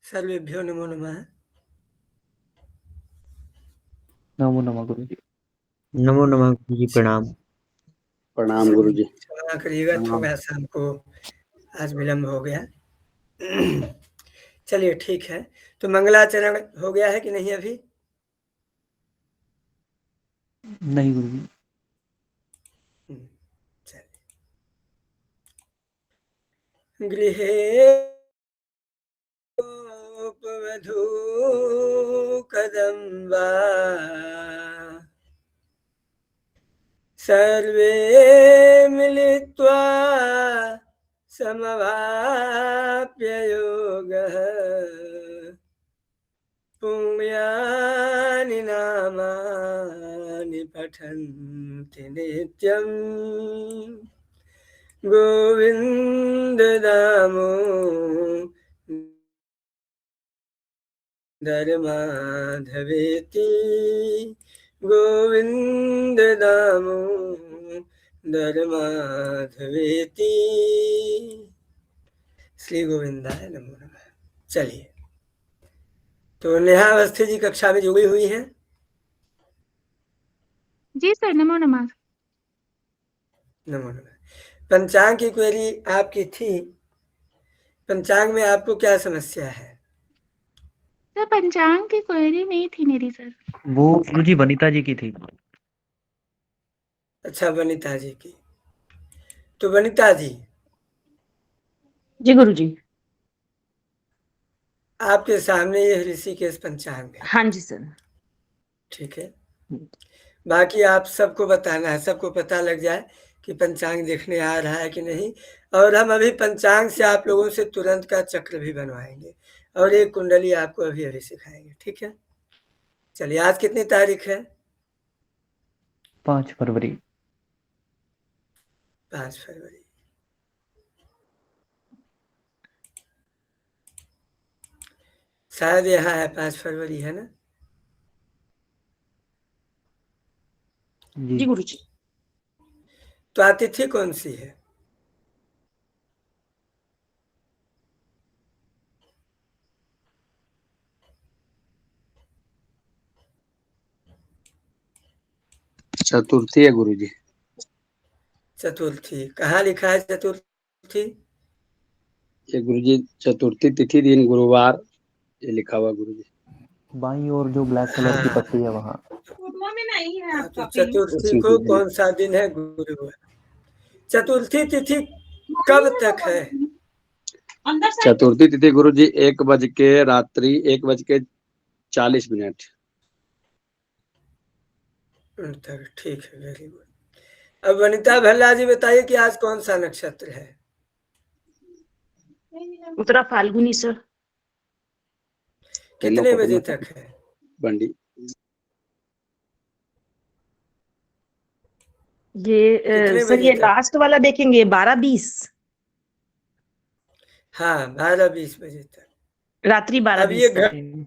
सर्वेभ्यो नमो नमः। नमो नमः गुरुजी। नमो नमः गुरुजी, प्रणाम। प्रणाम गुरुजी। क्षमा करिएगा, थोड़ा सा हमको आज विलम्ब हो गया। चलिए ठीक है, तो मंगलाचरण हो गया है कि नहीं अभी? नहीं गुरुजी। गृहे उपवधू कदम्बा सर्वे मिलित्वा समवाप्य योगः पुण्यानि नामानि पठन्ति नित्यम् गोविन्द दामोदर माधवेति गोविन्द दामोदर माधवेति। श्री गोविंदाय नमो नमः। चलिए, तो नेहा अवस्थी जी कक्षा में जुड़ी हुई हैं? जी सर, नमो नमः। नमो नमः। पंचांग की क्वेरी आपकी थी, पंचांग में आपको क्या समस्या है? सर पंचांग की क्वेरी नहीं थी मेरी सर। वो गुरुजी वनिता जी की थी। अच्छा, वनिता जी की। तो वनिता जी। जी गुरुजी। आपके सामने ये ऋषिकेश पंचांग है। हाँ जी सर। ठीक है, बाकी आप सबको बताना है, सबको पता लग जाए कि पंचांग देखने आ रहा है कि नहीं। और हम अभी पंचांग से आप लोगों से तुरंत का चक्र भी बनवाएंगे और एक कुंडली आपको अभी अभी सिखाएंगे। ठीक है, चलिए, आज कितनी तारीख है? 5 फरवरी। 5 फरवरी। शायद यहाँ है 5 फरवरी, है ना? जी गुरुजी। तो तिथि कौन सी है? चतुर्थी है गुरुजी। चतुर्थी कहाँ लिखा है? चतुर्थी ये गुरुजी चतुर्थी तिथि दिन गुरुवार ये लिखा हुआ गुरुजी। बाईं ओर जो ब्लैक कलर की पट्टी है वहाँ। तो चतुर्थी को कौन सा दिन है? गुरुवार। चतुर्थी तिथि कब तक है? चतुर्थी तिथि गुरुजी 1:40 तक। ठीक है, वेरी गुड। अब वनिता भल्ला जी बताइए कि आज कौन सा नक्षत्र है? उत्तरा फाल्गुनी सर। कितने बजे तक है? बंडी। ये सर ये लास्ट वाला देखेंगे 12:20। हाँ, 12-20 बजे तक, रात्रि 12:20 तक है।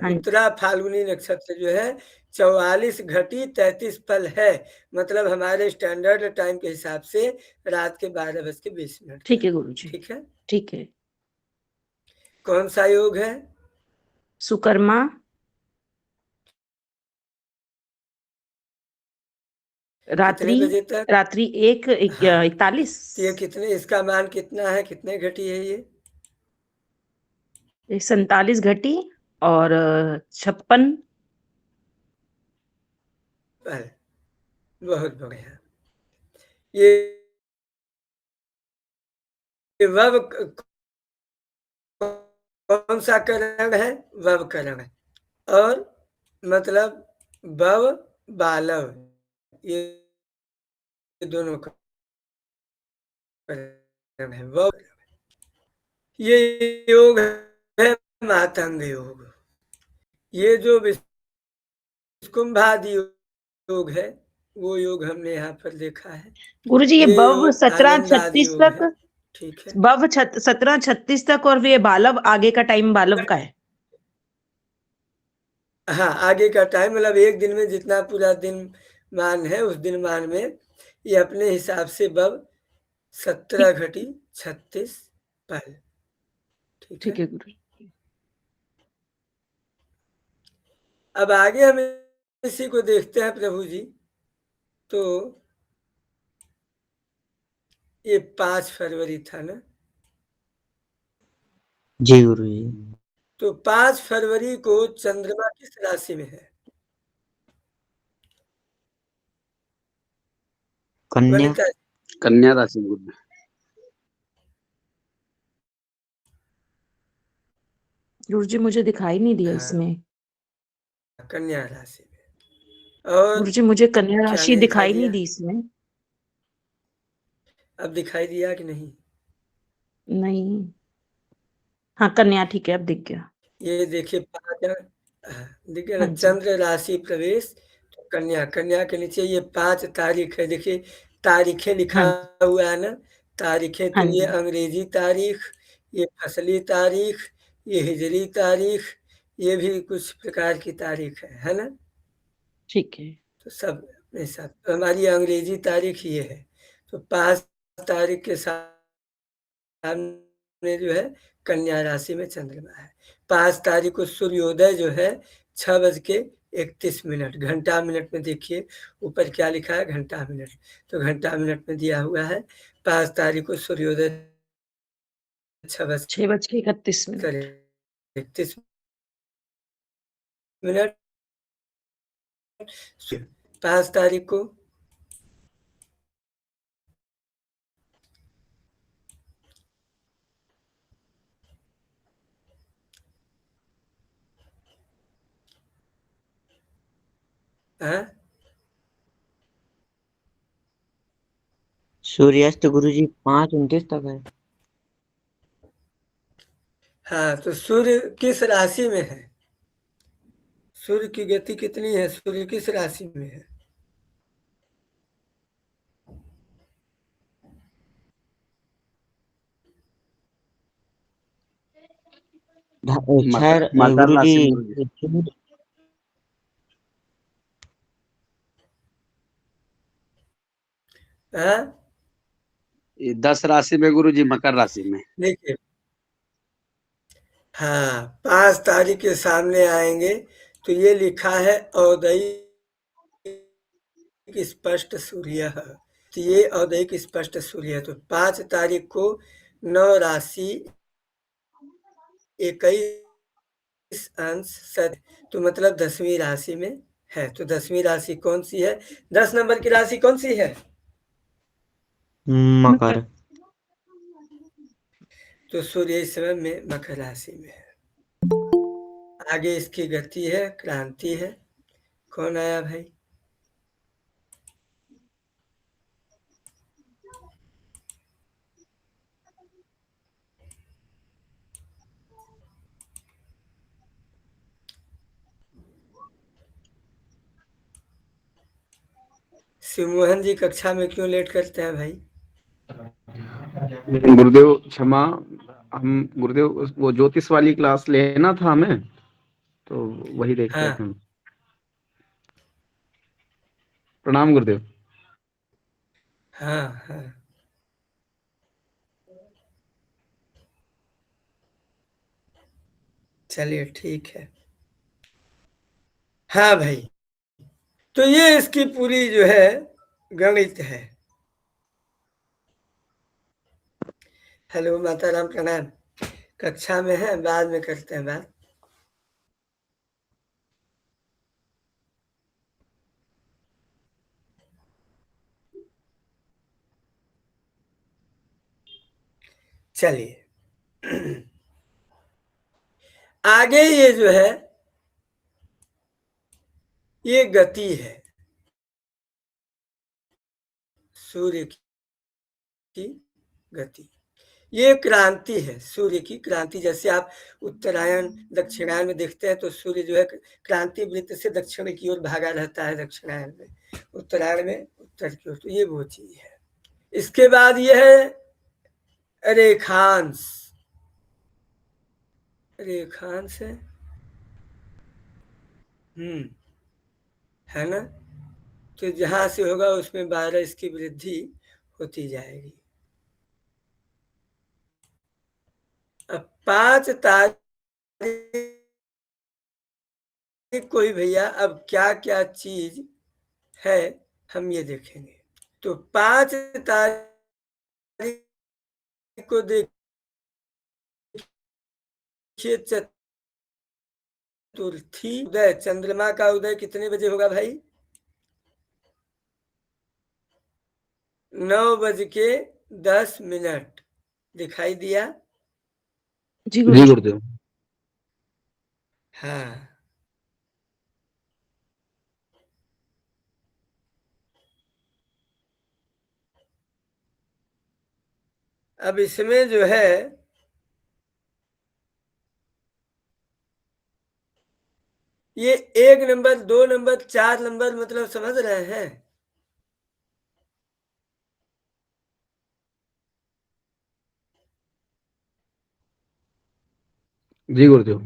उत्तरा फाल्गुनी नक्षत्र जो है 44 पल है, मतलब हमारे स्टैंडर्ड टाइम के हिसाब से रात के 12:20। ठीक है गुरुजी। ठीक है, ठीक है। कौन सा योग है? सुकर्मा। रात्रि 1:41। ये कितने, इसका मान कितना है? कितने घटी है ये? 47 घटी और 56। बहुत बढ़िया। ये वव कौन सा करण है? वव करण है, और मतलब वव बालव, ये दोनों करण है। वव, ये योग है मातंग योग। ये जो विस्कुंभादि योग है वो योग हमने यहाँ पर देखा है। गुरुजी ये बव 17:36 तक। ठीक है, बव 17:36 तक, और ये बालव आगे का टाइम बालव का है। हाँ, आगे का टाइम मतलब एक दिन में जितना पूरा दिन मान है उस दिन मान में ये अपने हिसाब से बव 17 घटी 36 पहले। ठीक ठीक है, है गुरु जी। अब आगे हम इसी को देखते हैं प्रभु जी। तो ये 5 फरवरी था ना, जी गुरुजी। तो 5 फरवरी को चंद्रमा किस राशि में है? कन्या। वनिता जी, कन्या राशि में गुरु। गुरु जी मुझे दिखाई नहीं दिया हाँ, इसमें। कन्या राशि में। और गुरु जी मुझे कन्या क्या राशि नहीं दिखाई दिखाई नहीं दिया? दी इसमें। अब दिखाई दिया कि नहीं? नहीं, हाँ कन्या ठीक है, अब दिख गया। ये देखिए 5, देखिए ना, हाँ जी। चंद्र राशि प्रवेश, तो कन्या, कन्या के नीचे ये 5 तारीख है। देखिए तारीखें लिखा हाँ जी। हुआ है ना, तारीखें, हाँ तो ये जी। अंग्रेजी तारीख, ये फसली तारीख, ये हिजरी तारीख, ये भी कुछ प्रकार की तारीख है ना। ठीक है। तो सब अपने साथ, तो हमारी अंग्रेजी तारीख ये है। तो 5 तारीख के सामने जो है कन्या राशि में चंद्रमा है। 5 तारीख को सूर्योदय जो है 6:31, घंटा मिनट में देखिए ऊपर क्या लिखा है, घंटा मिनट, तो घंटा मिनट में दिया हुआ है। 5 तारीख को सूर्योदय 6:31। 6:31, 5 तारीख को हाँ, सूर्यास्त गुरुजी 5:29 तक है। हाँ, तो सूर्य किस राशि में है? सूर्य की गति कितनी है? सूर्य किस राशि में है? छह मकर गुरुजी। राशि में गुरुजी। हाँ, ये 10 राशि में गुरुजी, मकर राशि में। देखिए, हाँ 5 तारीख के सामने आएंगे तो ये लिखा है औदयिक स्पष्ट सूर्य, तो ये औदयिक स्पष्ट सूर्य है। तो 5 तारीख को 9 राशि 21 अंश सद, तो मतलब 10वीं राशि में है। तो 10वीं राशि कौन सी है? 10 नंबर की राशि कौन सी है? मकर। तो सूर्य इस समय में मकर राशि में है। आगे इसकी गति है, क्रांति है। कौन आया भाई? शिवमोहन जी कक्षा में क्यों लेट करते हैं भाई? गुरुदेव क्षमा, हम गुरुदेव वो ज्योतिष वाली क्लास लेना था हमें, तो वही देख रहे हाँ, थे हम। प्रणाम गुरुदेव। हाँ, हाँ, चलिए ठीक है। हाँ भाई, तो ये इसकी पूरी जो है गणित है। हेलो माता राम, प्रणाम। कक्षा में है, बाद में करते हैं बात। चलिए आगे ये जो है ये गति है सूर्य की गति, ये क्रांति है सूर्य की क्रांति। जैसे आप उत्तरायण दक्षिणायन में देखते हैं तो सूर्य जो है क्रांति वृत्त से दक्षिण की ओर भागा रहता है, दक्षिणायन में, उत्तरायण में उत्तर की ओर। तो ये वो चीज है। इसके बाद ये है रेखांश, रेखांश है, है ना। तो जहां से होगा उसमें 12 इसकी वृद्धि होती जाएगी। अब 5 तारीख कोई भैया अब क्या क्या चीज है हम ये देखेंगे। तो 5 तारीख को देखिए चतुर्थी उदय, चंद्रमा का उदय कितने बजे होगा भाई? 9:10 दिखाई दिया? जी जी गुरुजी। गुरुदेव। हाँ, अब इसमें जो है ये 1 नंबर 2 नंबर 4 नंबर मतलब समझ रहे हैं? जी गुरुदेव।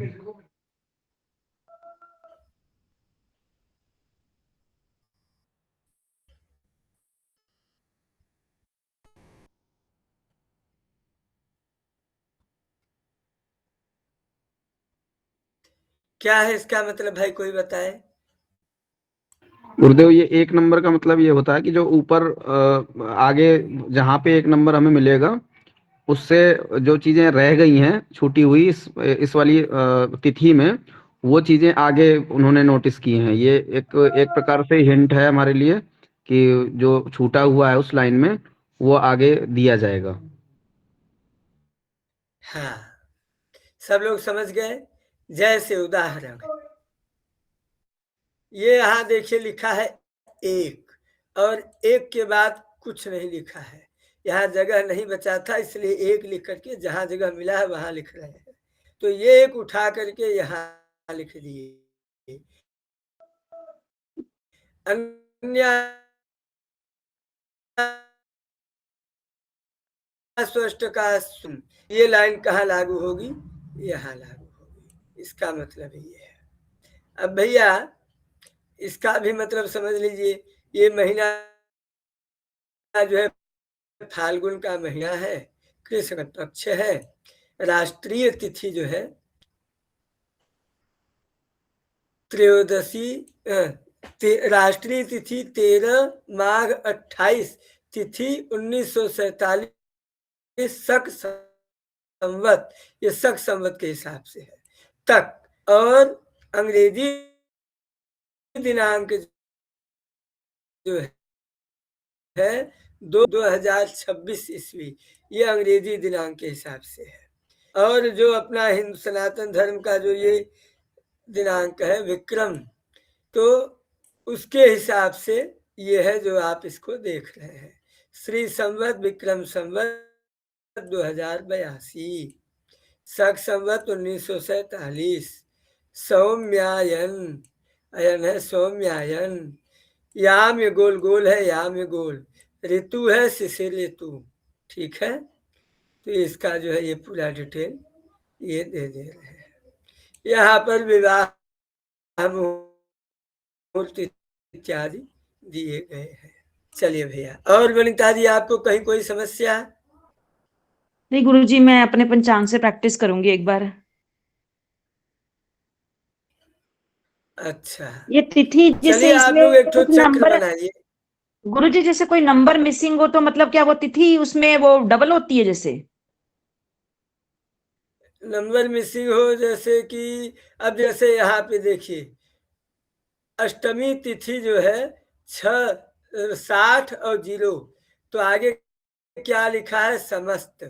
क्या है इसका मतलब भाई, कोई बताए? गुरुदेव ये 1 नंबर का मतलब ये होता है कि जो ऊपर आगे जहाँ पे 1 नंबर हमें मिलेगा उससे जो चीजें रह गई हैं छूटी हुई इस वाली तिथि में, वो चीजें आगे उन्होंने नोटिस की हैं। ये एक एक प्रकार से हिंट है हमारे लिए कि जो छूटा हुआ है उस लाइन में वो आगे दिया जाएगा। हाँ, सब लोग समझ गए? जैसे उदाहरण ये यहाँ देखिए लिखा है 1 और 1 के बाद कुछ नहीं लिखा है, यहाँ जगह नहीं बचा था इसलिए 1 लिख करके जहां जगह मिला है वहां लिख रहे हैं। तो ये 1 उठा करके यहाँ लिख दिए। अन्य स्पष्ट का ये लाइन कहाँ लागू होगी? यहाँ लागू होगी। इसका मतलब ये है। अब भैया इसका भी मतलब समझ लीजिए, ये महीना जो है फाल्गुन का महीना है, कृष्ण पक्ष है, राष्ट्रीय तिथि जो है त्रयोदशी, राष्ट्रीय तिथि 13 माघ 28 तिथि 1947 शक संवत, ये शक संवत के हिसाब से है तक, और अंग्रेजी दिनांक जो है 2026 ईस्वी, ये अंग्रेजी दिनांक के हिसाब से है। और जो अपना हिंदू सनातन धर्म का जो ये दिनांक है विक्रम, तो उसके हिसाब से ये है जो आप इसको देख रहे हैं, श्री संवत विक्रम संवत 2082, शक संवत 1947, सौम्यायन, अयन है सौम्यायन, याम ये गोल गोल है, याम ये गोल, ऋतु है शिशिर ऋतु। ठीक है, तो इसका जो है ये पूरा डिटेल ये दे रहे हैं। यहाँ पर विवाह मुहूर्त इत्यादि दिए गए हैं। चलिए भैया, और वनिता जी आपको कहीं कोई समस्या? नहीं गुरुजी, मैं अपने पंचांग से प्रैक्टिस करूंगी एक बार। अच्छा, ये तिथि जैसे चलिए आप इसमें लोग एक ठो कुछ चक्र नंबर, बनाइए। गुरुजी जैसे कोई नंबर मिसिंग हो तो मतलब क्या वो तिथि उसमें वो डबल होती है जैसे? नंबर मिसिंग हो जैसे कि अब जैसे यहाँ पे देखिए अष्टमी तिथि जो है 60 और 0, तो आगे क्या लिखा है? समस्त।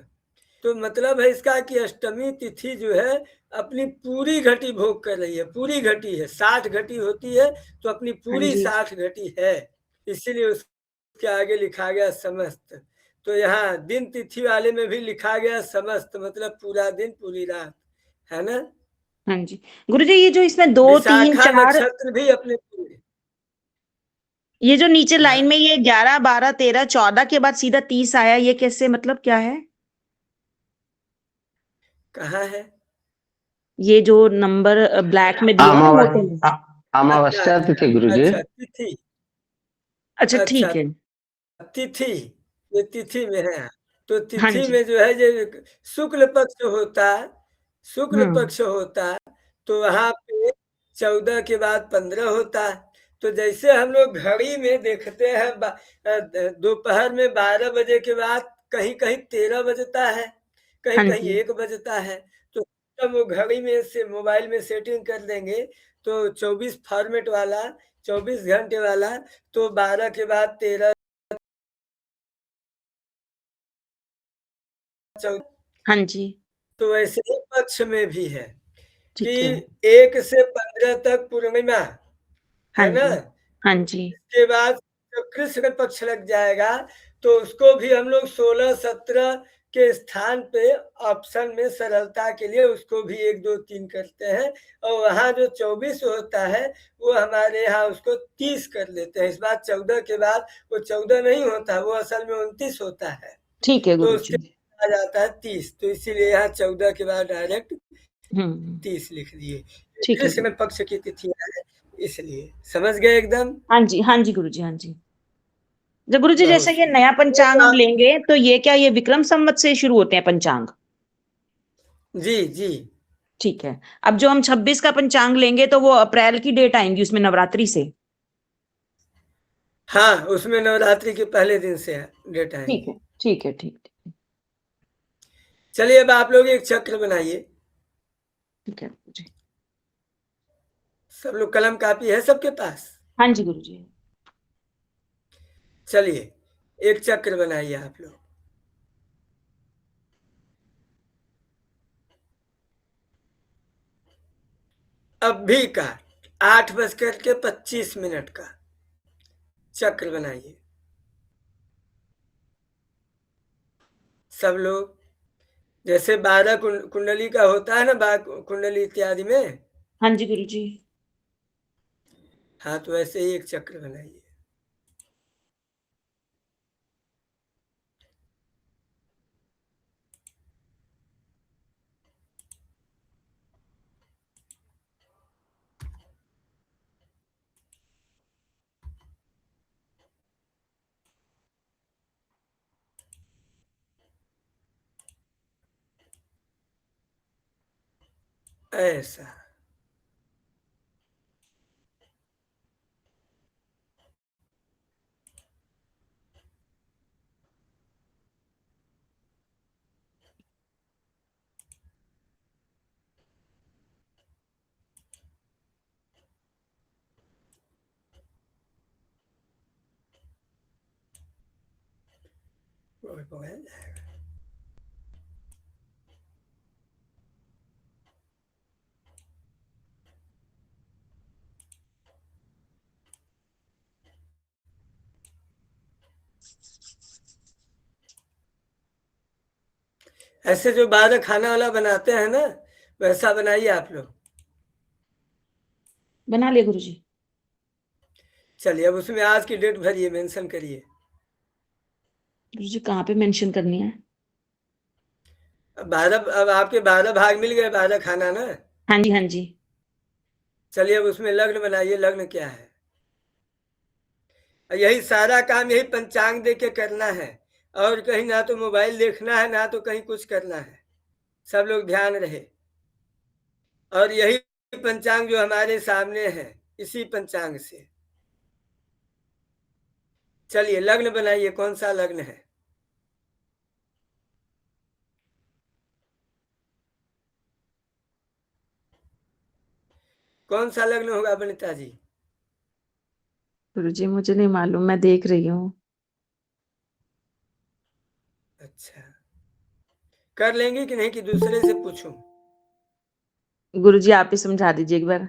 तो मतलब है इसका कि अष्टमी तिथि जो है अपनी पूरी घटी भोग कर रही है, पूरी घटी है, 60 घटी होती है तो अपनी पूरी 60 घटी है, इसीलिए उसके आगे लिखा गया समस्त। तो यहाँ दिन तिथि वाले में भी लिखा गया समस्त, मतलब पूरा दिन पूरी रात, है ना? हाँ जी गुरुजी, ये जो इसमें 2 3 विशाखा 4, नक्षत्र भी अपने पूरे, ये जो नीचे लाइन हाँ में ये 11 12 13 14 के बाद सीधा 30 आया, ये कैसे, मतलब क्या है? कहाँ है? ये जो नंबर ब्लैक में दिया है ना मोटे में। अमावस्या तिथि गुरुजी। अच्छा तिथि, अच्छा अच्छा ठीक है। तिथि, ये तिथि में है। तो हाँ तिथि जी। में जो है जो शुक्ल पक्ष होता है, शुक्ल हम्म। पक्ष होता है, तो वहाँ पे 14 के बाद 15 होता है। तो जैसे हम लोग घड़ी में देखते हैं दोपहर में 12 बजे के बाद कहीं कहीं 13 बजता है, कहीं हाँ कहीं जी। 1 बजता है। तो जब वो घड़ी में से मोबाइल में सेटिंग कर देंगे तो 24 फॉर्मेट वाला, 24 घंटे वाला, तो 12 के बाद 13 14। हाँ जी। तो वैसे ही पक्ष में भी है कि ठीक है। 1 से 15 तक पूर्णिमा हाँ है ना। जी। हाँ जी। इसके बाद जब कृष्ण पक्ष लग जाएगा तो उसको भी हम लोग 16-17 के स्थान पे ऑप्शन में सरलता के लिए उसको भी 1 2 3 करते हैं, और वहाँ जो 24 होता है वो हमारे यहाँ उसको 30 कर लेते हैं। इस बार 14 के बाद वो 14 नहीं होता, वो असल में 29 होता है, ठीक है तो गुरुजी। उसके आ जाता है 30। तो इसीलिए यहाँ 14 के बाद डायरेक्ट हम्म। 30 लिख दिए। ठीक है कृष्ण पक्ष की तिथियां है, इसलिए समझ गए एकदम। हाँ जी। हाँ जी गुरुजी। हाँ जी। जब गुरुजी बहुत जैसे ये सही। नया पंचांग हम लेंगे तो ये क्या ये विक्रम संवत से शुरू होते हैं पंचांग? जी जी। ठीक है। अब जो हम 26 का पंचांग लेंगे तो वो अप्रैल की डेट आएंगी उसमें नवरात्रि से। हाँ, उसमें नवरात्रि के पहले दिन से डेट ठीक आएंगे। है। ठीक है। ठीक है। चलिए अब आप लोग एक चक्र बनाइए। ठीक है गुरुजी। सब लोग कलम कापी है सबके पास? हाँ जी गुरुजी। चलिए एक चक्र बनाइए आप लोग। अभी का 8:25 का चक्र बनाइए सब लोग। जैसे 12 कुंडली का होता है ना, 12 कुंडली इत्यादि में। हाँ जी गुरुजी। हाँ, तो ऐसे ही एक चक्र बनाइए। ऐसा। ऐसे जो 12 खाना वाला बनाते हैं ना, वैसा बनाइए आप लोग। बना लिया गुरुजी। चलिए अब उसमें आज की डेट भरिए, मेंशन करिए। गुरुजी कहाँ पे मेंशन करनी है? 12, अब आपके 12 भाग मिल गए, 12 खाना ना। हाँ जी। हाँ जी। चलिए अब उसमें लग्न बनाइए, लग्न क्या है। यही सारा काम यही पंचांग देख के करना है, और कहीं ना तो मोबाइल देखना है ना तो कहीं कुछ करना है। सब लोग ध्यान रहे। और यही पंचांग जो हमारे सामने है, इसी पंचांग से। चलिए लग्न बनाइए, कौन सा लग्न है। कौन सा लग्न होगा वनिता जी? गुरुजी मुझे नहीं मालूम, मैं देख रही हूँ। अच्छा, कर लेंगे कि नहीं, कि दूसरे से पूछूं? गुरुजी आप ही समझा दीजिए एक बार।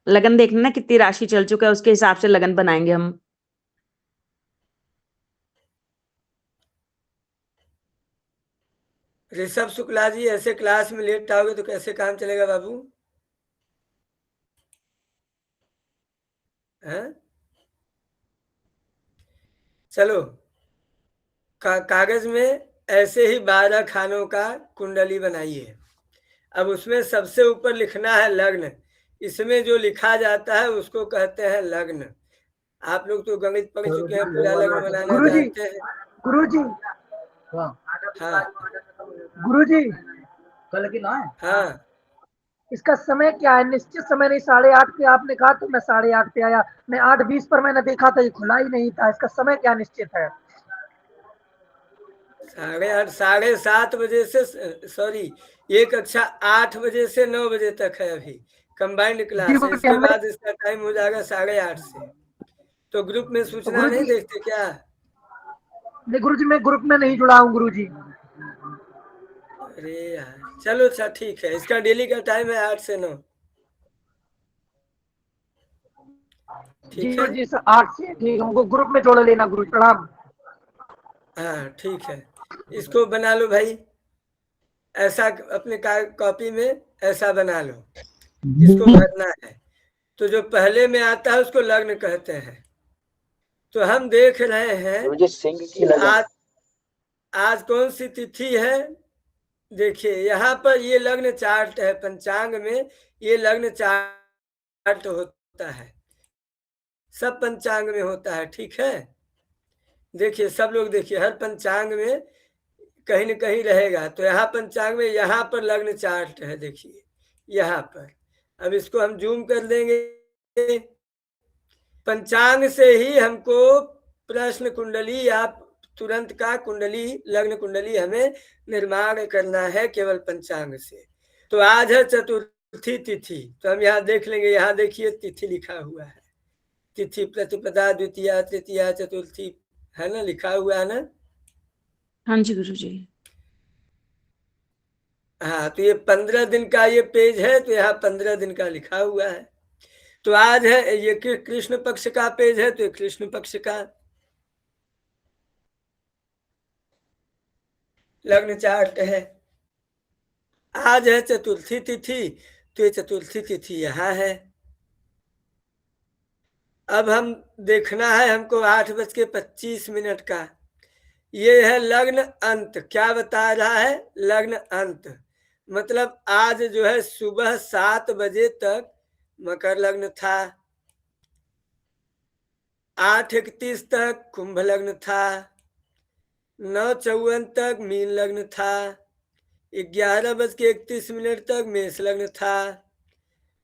लगन देखना ना कितनी राशि चल चुका है, उसके हिसाब से लगन बनाएंगे हम। ऋषभ शुक्ला जी, ऐसे क्लास में लेट आओगे तो कैसे काम चलेगा बाबू? हैं? चलो कागज में ऐसे ही 12 खानों का कुंडली बनाइए। अब उसमें सबसे ऊपर लिखना है लग्न। इसमें जो लिखा जाता है उसको कहते हैं लग्न। आप लोग तो गणित पढ़ चुके हैं, पूरा लग्न बनाना जानते हैं। गुरुजी हाँ गुरुजी कल की ना है हाँ इसका समय क्या है? निश्चित समय नहीं, 8:30 पे आपने कहा तो मैं 8:30 पे आया। मैं 8:20 पर मैंने देखा था, ये खुला ही नहीं था। इसका समय क्या निश्चित है? 8:30 7:30 बजे से सॉरी, ये कक्षा 8 बजे से 9 बजे तक है अभी, कंबाइंड जी क्लास है। गुरुजी इसके हमें बाद इसका टाइम हो जाएगा 8:30 से। तो ग्रुप में सूचना नहीं गुरुजी देखते क्या? नहीं गुरुजी, मैं ग्रुप में नहीं जुड़ा हूँ गुरुजी। अरे यार चलो अच्छा ठीक है, इसका डेली का टाइम है 8 से 9। जी ठीक है, गुरुजी 8 से ठीक है, हमको ग्रुप में जोड़ लेना गुरु। प्रणाम। हाँ ठीक है, इसको बना लो भाई, ऐसा अपने कॉपी में ऐसा बना लो, इसको भरना है। तो जो पहले में आता है उसको लग्न कहते हैं। तो हम देख रहे हैं कि आज कौन सी तिथि है। देखिए यहाँ पर ये लग्न चार्ट है, पंचांग में ये लग्न चार्ट होता है, सब पंचांग में होता है। ठीक है, देखिए सब लोग देखिए, हर पंचांग में कहीं न कहीं रहेगा। तो यहाँ पंचांग में यहाँ पर लग्न चार्ट है, देखिए यहाँ पर। अब इसको हम जूम कर देंगे। पंचांग से ही हमको प्रश्न कुंडली या तुरंत का कुंडली, लग्न कुंडली हमें निर्माण करना है केवल पंचांग से। तो आज है चतुर्थी तिथि, तो हम यहाँ देख लेंगे। यहाँ देखिए तिथि लिखा हुआ है, तिथि प्रतिपदा द्वितीया तृतीया चतुर्थी, है ना, लिखा हुआ है ना। हाँ जी गुरुजी। हाँ, तो ये 15 दिन का ये पेज है, तो यहाँ 15 दिन का लिखा हुआ है। तो आज है ये कृष्ण पक्ष का पेज है, तो ये कृष्ण पक्ष का लग्न चार्ट है। आज है चतुर्थी तिथि, तो ये चतुर्थी तिथि यहाँ है। अब हम देखना है हमको 8:25 का, ये है लग्न अंत। क्या बता रहा है? लग्न अंत मतलब आज जो है सुबह 7 बजे तक मकर लग्न था, 8:31 तक कुंभ लग्न था, 9:54 तक मीन लग्न था, 11:31 तक मेष लग्न था,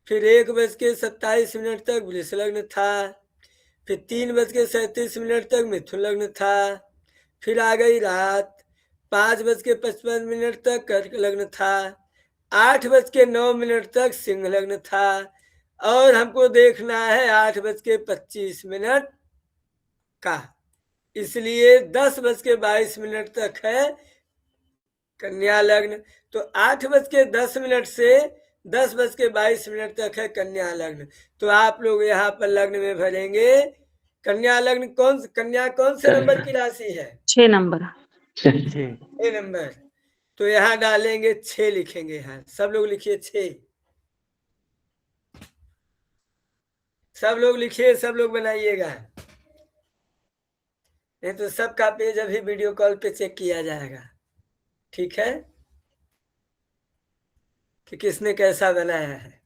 फिर 1:27 तक वृष लग्न था, फिर 3:37 तक मिथुन लग्न था, फिर आ गई रात, 5:55 तक कर्क लग्न था, 8:09 तक सिंह लग्न था, और हमको देखना है 8:25 का, इसलिए 10:22 तक है कन्या लग्न। तो 8:10 से 10:22 तक है कन्या लग्न। तो आप लोग यहाँ पर लग्न में भरेंगे कन्या लग्न। कन्या कौन से नंबर की राशि है? 6 नंबर। 6 नंबर। तो यहाँ डालेंगे 6, लिखेंगे यहाँ, सब लोग लिखिए 6, सब लोग लिखिए, सब लोग बनाइएगा, नहीं तो सबका पेज अभी वीडियो कॉल पे चेक किया जाएगा। ठीक है, कि किसने कैसा बनाया है।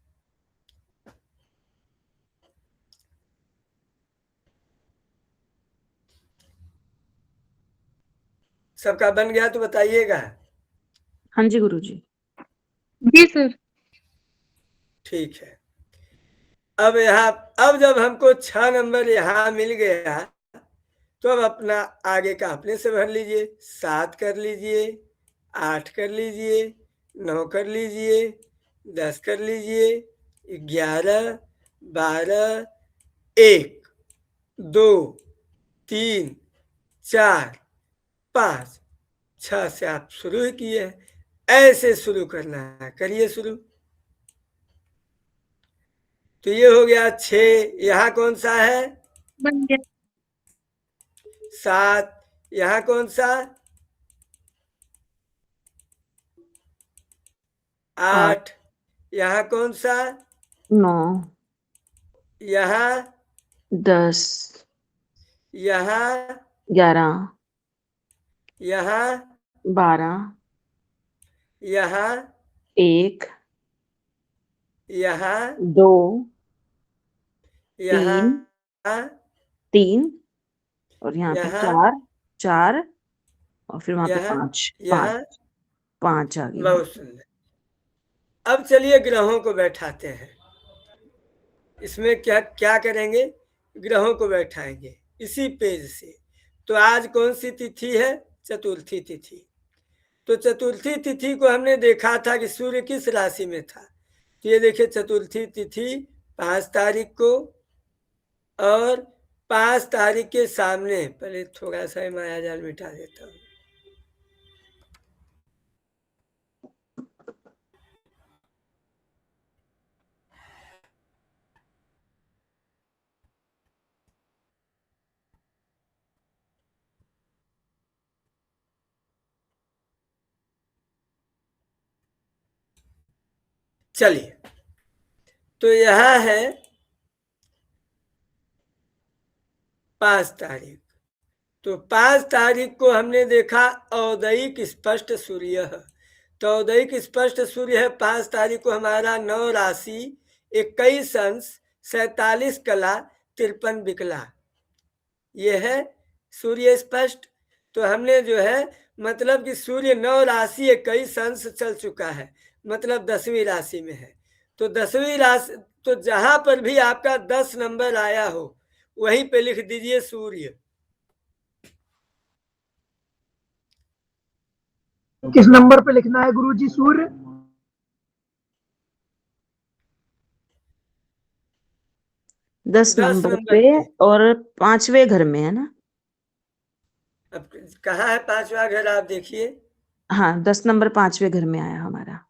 सबका बन गया तो बताइएगा। हाँ जी गुरुजी। जी सर। ठीक है, अब यहाँ, अब जब हमको 6 नंबर यहाँ मिल गया, तो अब अपना आगे का अपने से भर लीजिए। 7 कर लीजिए, 8 कर लीजिए, 9 कर लीजिए, 10 कर लीजिए, 11, 12, 1, 2, 3, 4, 5, 6 से आप शुरू ही किए, ऐसे शुरू करना है, करिए शुरू। तो ये हो गया 6, यहाँ कौन सा है? बन गया। 7, यहाँ कौन सा? 8, यहाँ कौन सा? 9, यहाँ 10, यहाँ 11, यहाँ 12, यहाँ 1, यहाँ 2, यहाँ 3 और यहाँ पे यहाँ 4 4 और फिर वहां पे यहाँ 5 यहाँ 5 आ गई। बहुत सुंदर। अब चलिए ग्रहों को बैठाते हैं। इसमें क्या क्या करेंगे, ग्रहों को बैठाएंगे इसी पेज से। तो आज कौन सी तिथि है, चतुर्थी तिथि। तो चतुर्थी तिथि को हमने देखा था कि सूर्य किस राशि में था। तो ये देखिए चतुर्थी तिथि 5 तारीख को, और 5 तारीख के सामने, पहले थोड़ा सा माया जाल मिटा देता हूँ। चलिए, तो यह है 5 तारीख। तो 5 तारीख को हमने देखा औदयिक स्पष्ट सूर्य। तो औदयिक स्पष्ट सूर्य है 5 तारीख को हमारा 9 राशि 21 अंश 47 कला 53 विकला, ये है सूर्य स्पष्ट। तो हमने जो है मतलब कि सूर्य 9 राशि 21 अंश चल चुका है, मतलब 10वीं राशि में है। तो 10वीं राशि, तो जहां पर भी आपका 10 नंबर आया हो वहीं पे लिख दीजिए सूर्य। किस नंबर पे लिखना है गुरुजी सूर्य? 10 नंबर पे और 5वें घर में है ना। अब कहाँ है 5वां घर, आप देखिए। हाँ 10 नंबर 5वें घर में आया हमारा।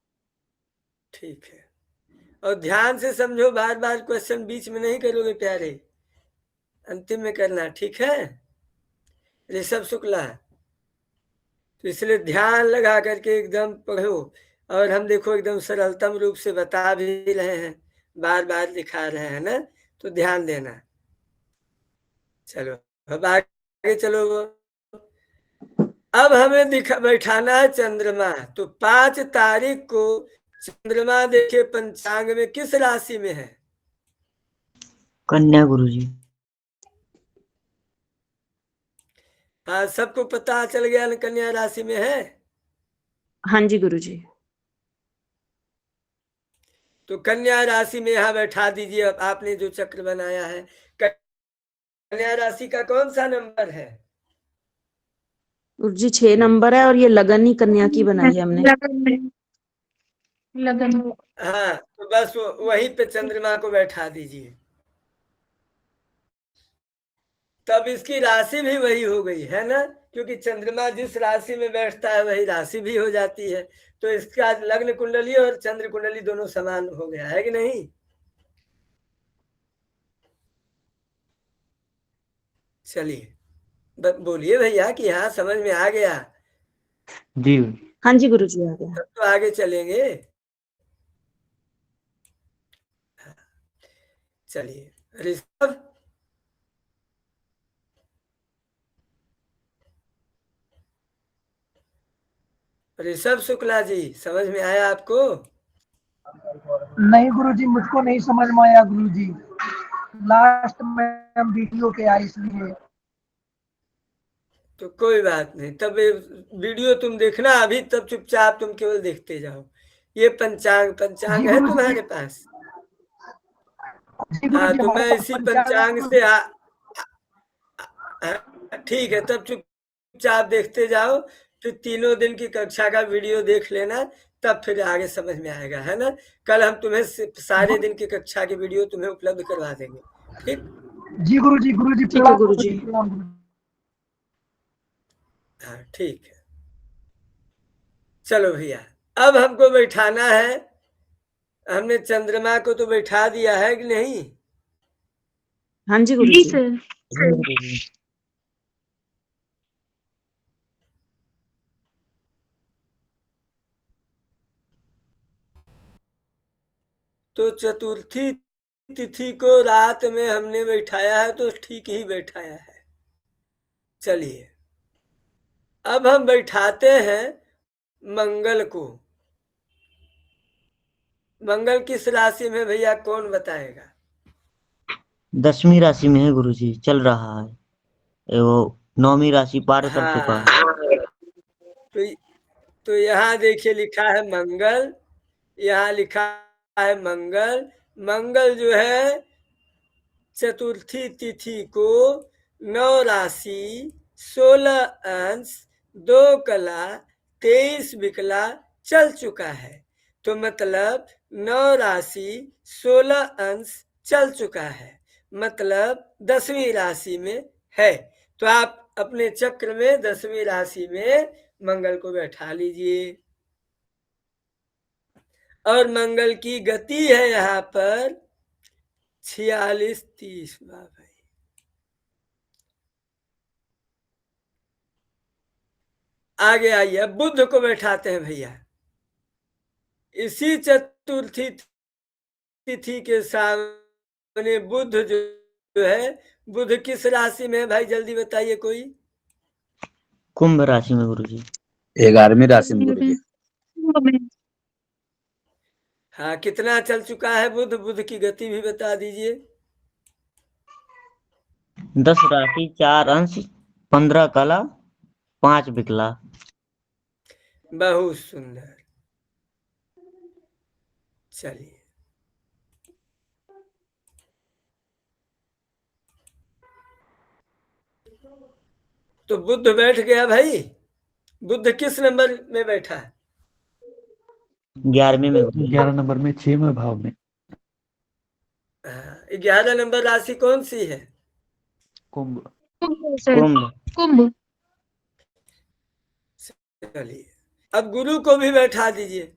ठीक है, और ध्यान से समझो, बार बार क्वेश्चन बीच में नहीं करोगे प्यारे, अंतिम में करना, ठीक है। ऋषभ शुक्ला, तो इसलिए ध्यान लगा करके एकदम पढ़ो। और हम देखो एकदम सरलतम रूप से बता भी रहे हैं, बार बार दिखा रहे हैं ना, तो ध्यान देना। चलो अब आगे चलो। अब हमें बैठाना है चंद्रमा। तो 5 तारीख को चंद्रमा देखिए पंचांग में किस राशि में है? कन्या गुरुजी। हाँ, सबको पता चल गया ना, कन्या राशि में है। हाँ जी गुरुजी। तो कन्या राशि में यहाँ बैठा दीजिए। अब आपने जो चक्र बनाया है, कन्या राशि का कौन सा नंबर है? गुरुजी 6 नंबर है, और ये लगन ही कन्या की बनाई है हमने। लगन। हाँ, तो बस वहीं पे चंद्रमा को बैठा दीजिए। तब इसकी राशि भी वही हो गई है ना, क्योंकि चंद्रमा जिस राशि में बैठता है वही राशि भी हो जाती है। तो इसका लग्न कुंडली और चंद्र कुंडली दोनों समान हो गया है कि नहीं। चलिए बोलिए भैया कि हाँ समझ में आ गया। जी हाँ जी गुरुजी आ गया। तब तो आगे चलेंगे। चलिए ऋषभ, ऋषभ शुक्ला जी, समझ में आया आपको? नहीं गुरुजी, मुझको नहीं समझ में आया गुरुजी, लास्ट में हम वीडियो के आए इसलिए। तो कोई बात नहीं, तब वीडियो तुम देखना अभी, तब चुपचाप तुम केवल देखते जाओ। ये पंचांग है तुम्हारे पास? हाँ, तो मैं इसी पंचांग से ठीक है, तब चुपचाप देखते जाओ। फिर 3 दिन की कक्षा का वीडियो देख लेना, तब फिर आगे समझ में आएगा, है ना। कल हम तुम्हें सारे दिन की कक्षा की वीडियो तुम्हें उपलब्ध करवा देंगे, ठीक? जी गुरुजी, गुरुजी ठीक है गुरुजी। हाँ ठीक है। चलो भैया, अब हमको बैठाना है। हमने चंद्रमा को तो बैठा दिया है कि नहीं? हाँ जी जी गुरुजी। सर। तो चतुर्थी तिथि को रात में हमने बैठाया है, तो ठीक ही बैठाया है। चलिए अब हम बैठाते हैं मंगल को। मंगल किस राशि में भैया, कौन बताएगा? 10वीं राशि में है गुरुजी, चल रहा है। वो 9वीं राशि पार कर चुका है। तो यहाँ देखिए लिखा है मंगल, यहाँ लिखा है मंगल। मंगल जो है चतुर्थी तिथि को 9 राशि 16 अंश 2 कला 23 विकला चल चुका है। तो मतलब 9 राशि 16 अंश चल चुका है, मतलब 10वीं राशि में है। तो आप अपने चक्र में 10वीं राशि में मंगल को बैठा लीजिए। और मंगल की गति है यहाँ पर 46-30। वाह भाई, आगे आइए, अब बुध को बैठाते हैं भैया। इसी चतुर्थी तिथि के सामने बुध जो है, बुध किस राशि में है भाई, जल्दी बताइए कोई। कुंभ राशि में गुरुजी। 11वीं राशि में गुरुजी। हाँ, कितना चल चुका है बुध, बुध की गति भी बता दीजिए। 10 राशि 4 अंश 15 कला 5 विकला। बहुत सुंदर। चलिए, तो बुध बैठ गया भाई। बुध किस नंबर में बैठा है? 11वें में गुरुजी। 11 नंबर में 6वें भाव में। 11 नंबर राशि कौन सी है? कुंभ। कुंभ। कुंभ। चलिए, अब गुरु को भी बैठा दीजिए।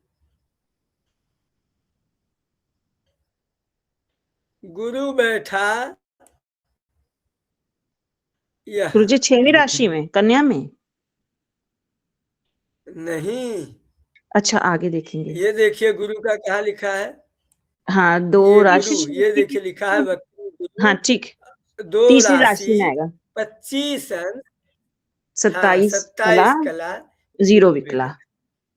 गुरु बैठा यह गुरुजी 6वीं राशि में, कन्या में। नहीं, अच्छा, आगे देखेंगे। ये देखिए गुरु का कहाँ लिखा है। हाँ, 2 ये राशि। गुरु, ये देखिए लिखा है वक्री गुरु। हाँ ठीक, 2 तीसरी राशि राशि में आएगा। 25 अंश 27 27 कला कला 0 विकला।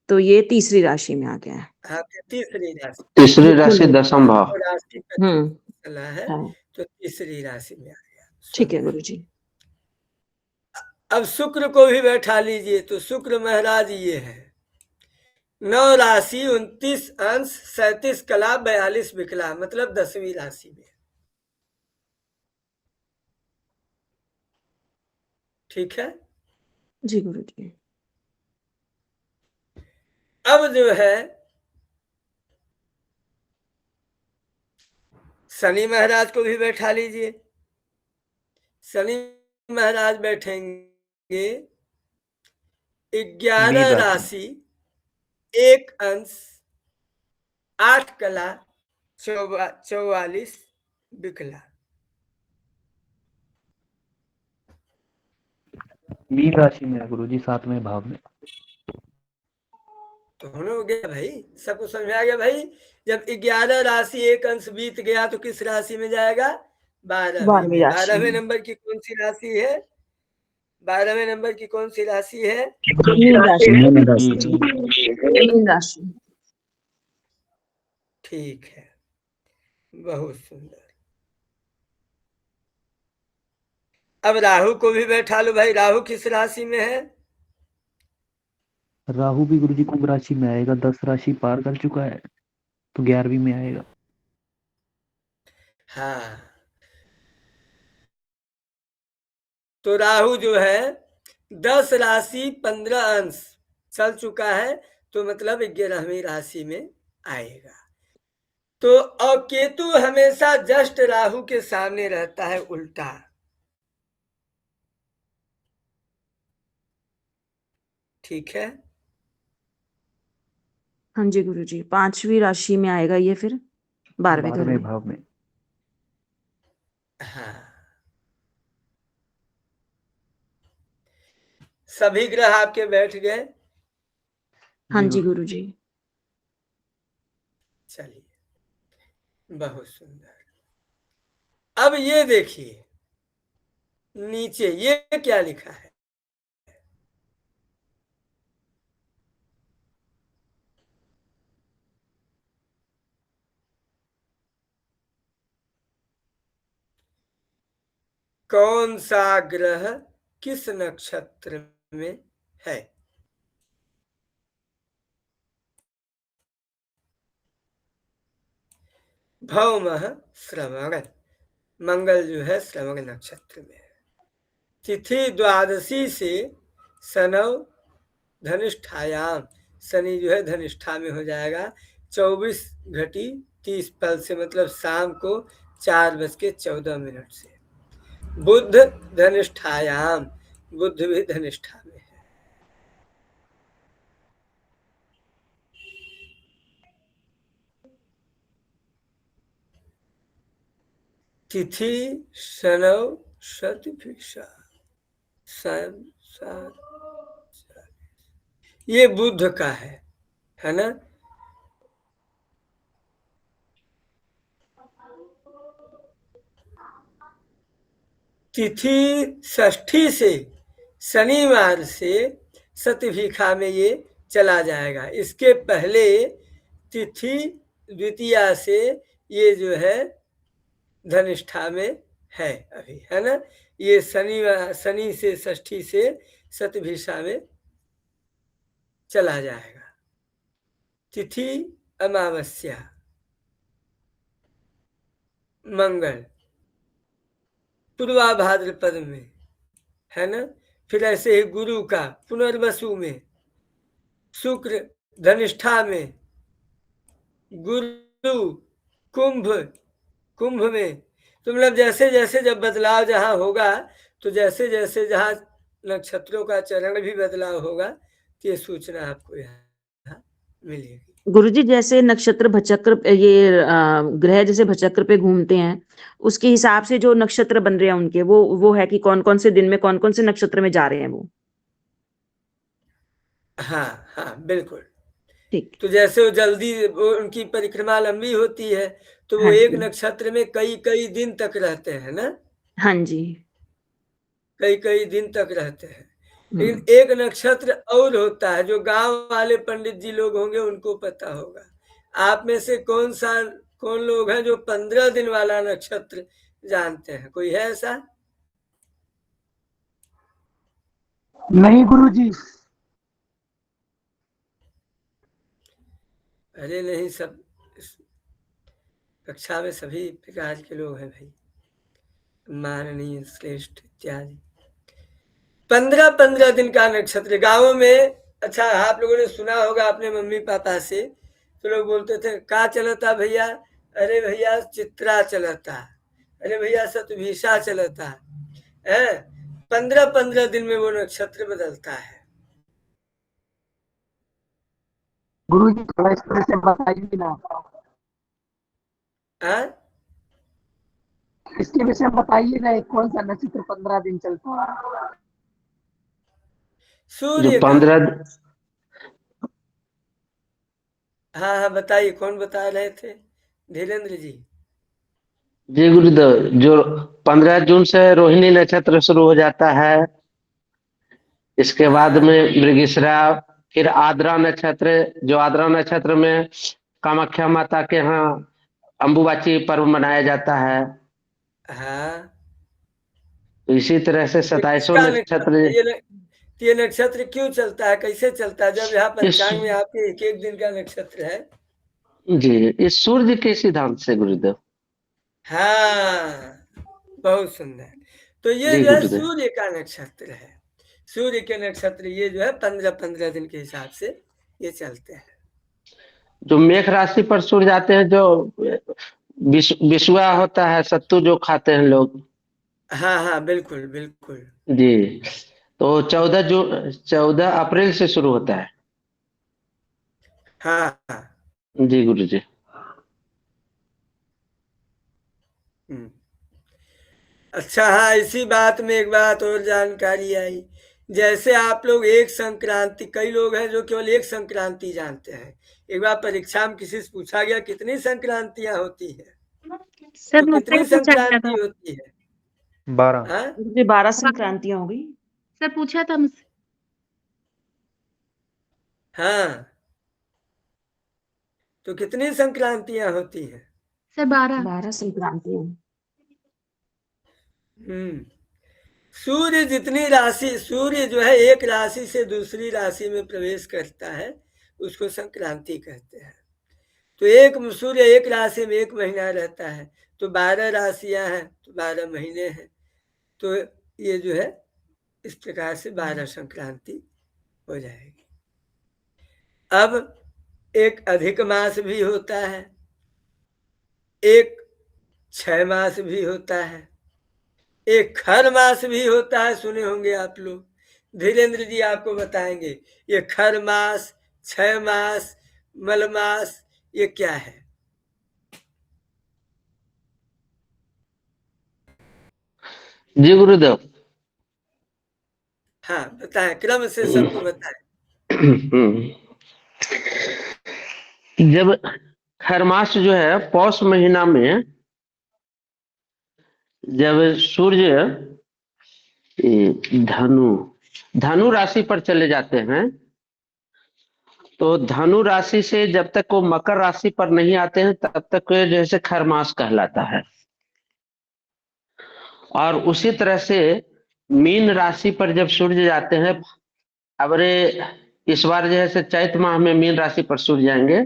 तो ये तीसरी राशि में आ गया है। हाँ, तीसरी राशि। तीसरी राशि 10म भाव। तो राशि हम्म, कला है, हाँ तो तीसरी राशि में आ गया। ठीक है गुरुजी। अब शुक्र को भी बैठा लीजिए। तो शुक्र महाराज ये है 9 राशि 29 अंश 37 कला 42 विकला, मतलब 10वीं राशि में। ठीक है, जी गुरुजी। अब जो है शनि महाराज को भी बैठा लीजिए। शनि महाराज बैठेंगे 11 राशि 1 अंश 8 कला 44 विकला। मीन राशि में है गुरुजी, 7वें भाव में। तो हो गया भाई, सबको समझ में आ गया भाई। जब 11 राशि 1 अंश बीत गया तो किस राशि में जाएगा? 12वीं में। 12वें नंबर की कौन सी राशि है? 12वें नंबर की कौन सी राशि है? मीन राशि। ठीक है, बहुत सुंदर। अब राहु को भी बैठा लो भाई। राहु किस राशि में है? राहु भी गुरुजी कुंभ राशि में आएगा, 10 राशि पार कर चुका है, तो 11वीं में आएगा। हाँ, तो राहु जो है 10 राशि 15 अंश चल चुका है, तो मतलब 11वीं राशि में आएगा। तो और केतु हमेशा जस्ट राहु के सामने रहता है, उल्टा। ठीक है, हाँ जी गुरुजी, 5वीं राशि में आएगा ये, फिर 12वें घर 12वें में। भाव में। हाँ, सभी ग्रह आपके बैठ गए। हाँ जी गुरुजी। चलिए, बहुत सुंदर। अब ये देखिए नीचे ये क्या लिखा है? कौन सा ग्रह किस नक्षत्र में है? भौमः श्रवण, मंगल जो है श्रवण नक्षत्र में है। तिथि द्वादशी से शनौ धनिष्ठायाम, शनि जो है धनिष्ठा में हो जाएगा 24:30 से, मतलब शाम को 4:14 से। बुध धनिष्ठायाम, बुध भी धनिष्ठा में है। तिथि शनौ शतभिषा, ये बुध का है ना। तिथि षष्ठी से शनिवार से शतभिखा में ये चला जाएगा। इसके पहले तिथि द्वितीया से ये जो है धनिष्ठा में है अभी, है ना। ये शनि से षष्ठी से शतभिषा में चला जाएगा। तिथि अमावस्या मंगल पूर्वा भाद्रपद में, है ना। फिर ऐसे ही गुरु का पुनर्वसु में, शुक्र धनिष्ठा में, गुरु कुंभ में। तो मतलब जैसे जैसे जब बदलाव जहाँ होगा, तो जैसे जैसे जहाँ नक्षत्रों का चरण भी बदलाव होगा, तो ये सूचना आपको यहाँ मिलेगी। गुरुजी जैसे नक्षत्र भचक्र, ये ग्रह जैसे भचक्र पे घूमते हैं, उसके हिसाब से जो नक्षत्र बन रहे हैं उनके, वो है कि कौन कौन से दिन में कौन कौन से नक्षत्र में जा रहे हैं वो। हाँ हाँ बिल्कुल ठीक। तो जैसे वो जल्दी उनकी परिक्रमा लंबी होती है, तो वो हाँ एक जी। नक्षत्र में कई कई दिन तक रहते हैं ना, हाँ जी। कई कई दिन तक रहते हैं। लेकिन एक नक्षत्र और होता है, जो गांव वाले पंडित जी लोग होंगे उनको पता होगा। आप में से कौन लोग हैं जो 15 दिन वाला नक्षत्र जानते हैं? कोई है ऐसा? नहीं गुरुजी। अरे नहीं, सब कक्षा में सभी प्रकार के लोग हैं भाई, माननीय श्रेष्ठ इत्यादि। 15 दिन का नक्षत्र गांवों में। अच्छा, आप लोगों ने सुना होगा अपने मम्मी पापा से, तो लोग बोलते थे का चलता भैया? अरे भैया चित्रा चलता, अरे भैया शतभिषा चलता है। 15 दिन में वो नक्षत्र बदलता है। गुरुजी थोड़ा इस तरह से बताइए ना, इसके विषय में बताइए ना, कौन सा नक्षत्र 15 दिन चलता है? सूर्य का। 15। हाँ बताइए, कौन बता रहे थे? धीरेन्द्र जी। जी गुरुदेव, जो 15 जून से रोहिणी नक्षत्र शुरू हो जाता है, इसके बाद में मृगशिरा, फिर आद्रा नक्षत्र, जो आद्रा नक्षत्र में कामाख्या माता के यहाँ अंबुबाची पर्व मनाया जाता है। हाँ, तो इसी तरह से 27वां नक्षत्र। ये नक्षत्र क्यों चलता है, कैसे चलता है, जब यहाँ पंचांग में आपके एक एक दिन का नक्षत्र है? जी, इस सूर्य के सिद्धांत से गुरुदेव। हाँ, बहुत सुंदर। तो ये जो है सूर्य का नक्षत्र है। सूर्य के नक्षत्र ये जो है 15 दिन के हिसाब से ये चलते हैं। जो मेष राशि पर सूर्य जाते हैं, जो विषुआ होता है, सत्तू जो खाते हैं लोग। हाँ बिल्कुल बिल्कुल जी, तो 14 अप्रैल से शुरू होता है। हाँ जी गुरु जी। अच्छा, हाँ, इसी बात में एक बात और जानकारी आई। जैसे आप लोग एक संक्रांति, कई लोग हैं जो केवल एक संक्रांति जानते हैं। एक बार परीक्षा में किसी से पूछा गया कितनी संक्रांतियां होती है, सर तो कितनी संक्रांति होती है? 12। 12 संक्रांतियां हो गई। सर पूछा था मुझसे। हाँ, तो कितनी संक्रांतियां होती हैं? सर 12 संक्रांतियां। सूर्य जो है एक राशि से दूसरी राशि में प्रवेश करता है, उसको संक्रांति कहते हैं। तो एक सूर्य एक राशि में 1 महीना रहता है, तो 12 राशियां हैं तो 12 महीने हैं। तो ये जो है इस प्रकार से 12 संक्रांति हो जाएगी। अब एक अधिक मास भी होता है, एक 6 मास भी होता है, एक खर मास भी होता है, सुने होंगे आप लोग। धीरेन्द्र जी आपको बताएंगे ये खर मास, 6 मास, मलमास ये क्या है। जी गुरुदेव। हाँ बताएं, क्रम से सबको बताएं। जब खरमास जो है पौष महीना में जब सूर्य धनु राशि पर चले जाते हैं, तो धनु राशि से जब तक वो मकर राशि पर नहीं आते हैं तब तक जैसे खरमास कहलाता है। और उसी तरह से मीन राशि पर जब सूर्य जाते हैं, अबरे इस बार जैसे चैत माह में मीन राशि पर सूर्य जाएंगे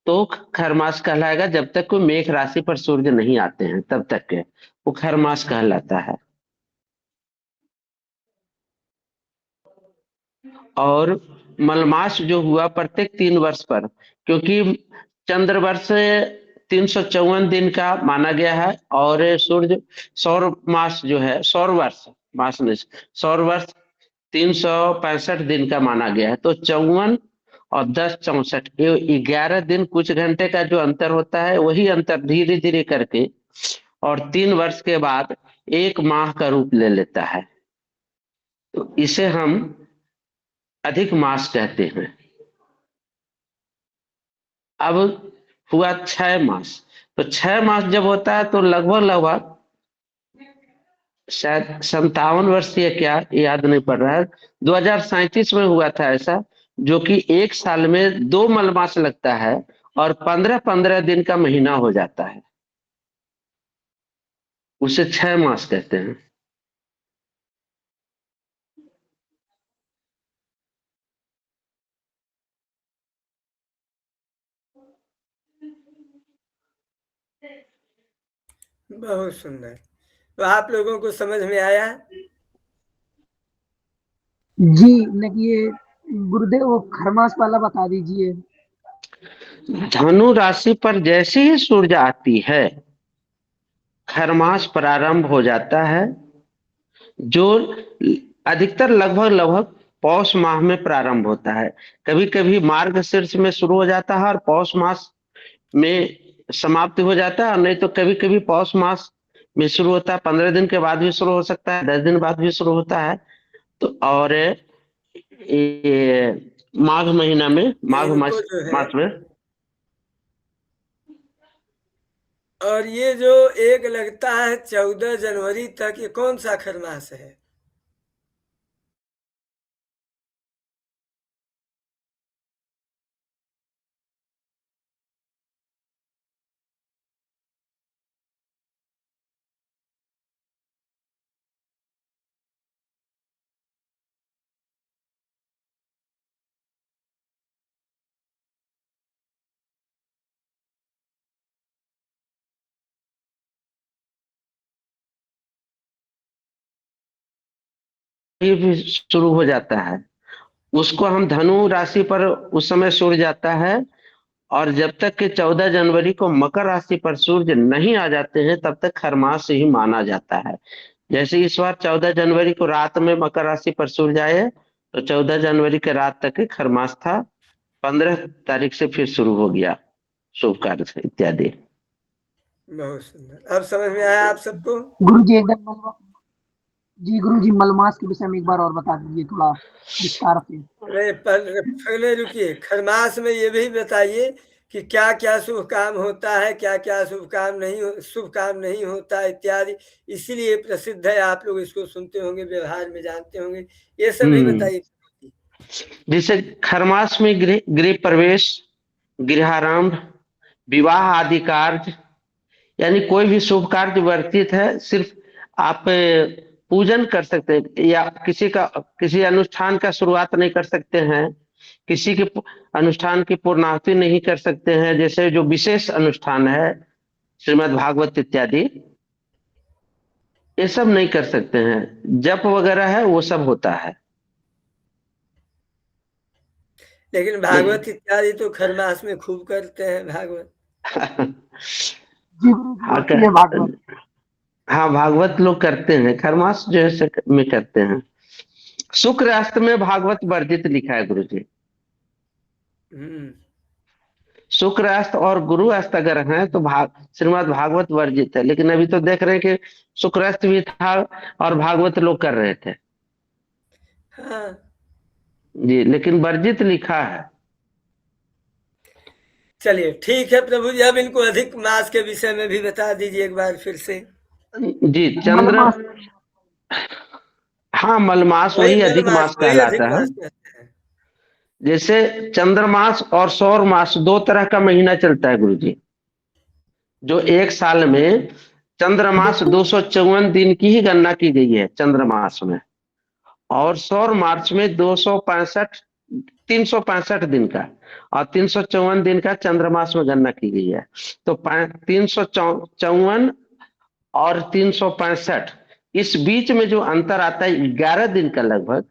तो खरमास कहलाएगा। जब तक कोई मेष राशि पर सूर्य नहीं आते हैं तब तक के वो खरमास कहलाता है। और मलमास जो हुआ प्रत्येक 3 वर्ष पर, क्योंकि चंद्र वर्ष 354 दिन का माना गया है और सूर्य सौर मास जो है सौर वर्ष मास नहीं सौर वर्ष 365 दिन का माना गया है। तो 54 और 10 64 ये 11 दिन कुछ घंटे का जो अंतर होता है, वही अंतर धीरे धीरे करके और 3 वर्ष के बाद 1 माह का रूप ले लेता है। तो इसे हम अधिक मास कहते हैं। अब हुआ 6 मास, तो 6 मास जब होता है तो लगभग शायद 57 वर्ष या क्या याद नहीं पड़ रहा है, 2037 में हुआ था ऐसा, जो कि 1 साल में 2 मलमास लगता है और 15-15 दिन का महीना हो जाता है, उसे 6 मास कहते हैं। बहुत सुंदर। तो आप लोगों को समझ में आया? जी नहीं, ये गुरुदेव वो खरमास वाला बता दीजिए। धनु राशि पर जैसे ही सूर्य आती है खरमास प्रारंभ हो जाता है, जो अधिकतर लगभग पौष माह में प्रारंभ होता है। कभी कभी मार्गशीर्ष में शुरू हो जाता है और पौष मास में समाप्ति हो जाता है, और नहीं तो कभी कभी पौष मास में शुरू होता है, 15 दिन के बाद भी शुरू हो सकता है, 10 दिन बाद भी शुरू होता है। तो और ये माघ महीना में माघ मास में। और ये जो एक लगता है 14 जनवरी तक, ये कौन सा खरमास है? ये भी शुरू हो जाता है, उसको हम धनु राशि पर उस समय सूर्य जाता है, और जब तक कि 14 जनवरी को मकर राशि पर सूर्य नहीं आ जाते हैं तब तक खरमास ही माना जाता है। जैसे इस बार 14 जनवरी को रात में मकर राशि पर सूर्य आए तो 14 जनवरी के रात तक खरमास था, 15 तारीख से फिर शुरू हो गया शुभ कार्य इत्यादि। बहुत सुंदर। अब समझ में आया आप सबको? गुरुजी एकदम जी गुरुजी मलमास के विषय में एक बार और बता दीजिए थोड़ा विस्तार से। पहले रुकिए, खरमास में ये भी बताइए कि क्या क्या शुभ काम होता है, क्या क्या शुभ काम नहीं होता इत्यादि। इसीलिए प्रसिद्ध है, आप लोग इसको सुनते होंगे, व्यवहार में जानते होंगे, ये सब भी बताइए। जैसे खरमास में गृह प्रवेश, गृहारंभ, विवाह आदि कार्य, यानी कोई भी शुभ कार्य वर्तित है, सिर्फ आप पूजन कर सकते हैं या किसी अनुष्ठान का शुरुआत नहीं कर सकते हैं, किसी के अनुष्ठान की पूर्णाहुति नहीं कर सकते हैं, जैसे जो विशेष अनुष्ठान है श्रीमद् भागवत इत्यादि, ये सब नहीं कर सकते हैं। जप वगैरह है वो सब होता है। लेकिन भागवत इत्यादि तो खरमास में खूब करते हैं भागवत। जी गुरु जी, होती है भागवत। हाँ, भागवत लोग करते हैं, खरमास जो है में करते हैं। शुक्र अस्त में भागवत वर्जित लिखा है गुरु जी। हम्म, शुक्र अस्त और गुरु अस्त अगर हैं तो श्रीमद् भागवत वर्जित है। लेकिन अभी तो देख रहे हैं कि शुक्र अस्त भी था और भागवत लोग कर रहे थे हाँ जी, लेकिन वर्जित लिखा है। चलिए ठीक है प्रभु जी, अब इनको अधिक मास के विषय में भी बता दीजिए एक बार फिर से। जी, चंद्र, हाँ, मलमास वही अधिक मलमास, मास वही अधिक कहलाता है। मास कहते हैं। जैसे चंद्रमास और सौर मास दो तरह का महीना चलता है गुरु जी। जो एक साल में चंद्रमास 254 दिन की ही गणना की गई है चंद्रमास में, और सौर मास में 365 दिन का और 354 दिन का चंद्रमास में गणना की गई है। तो 354 और 365, इस बीच में जो अंतर आता है 11 दिन का लगभग,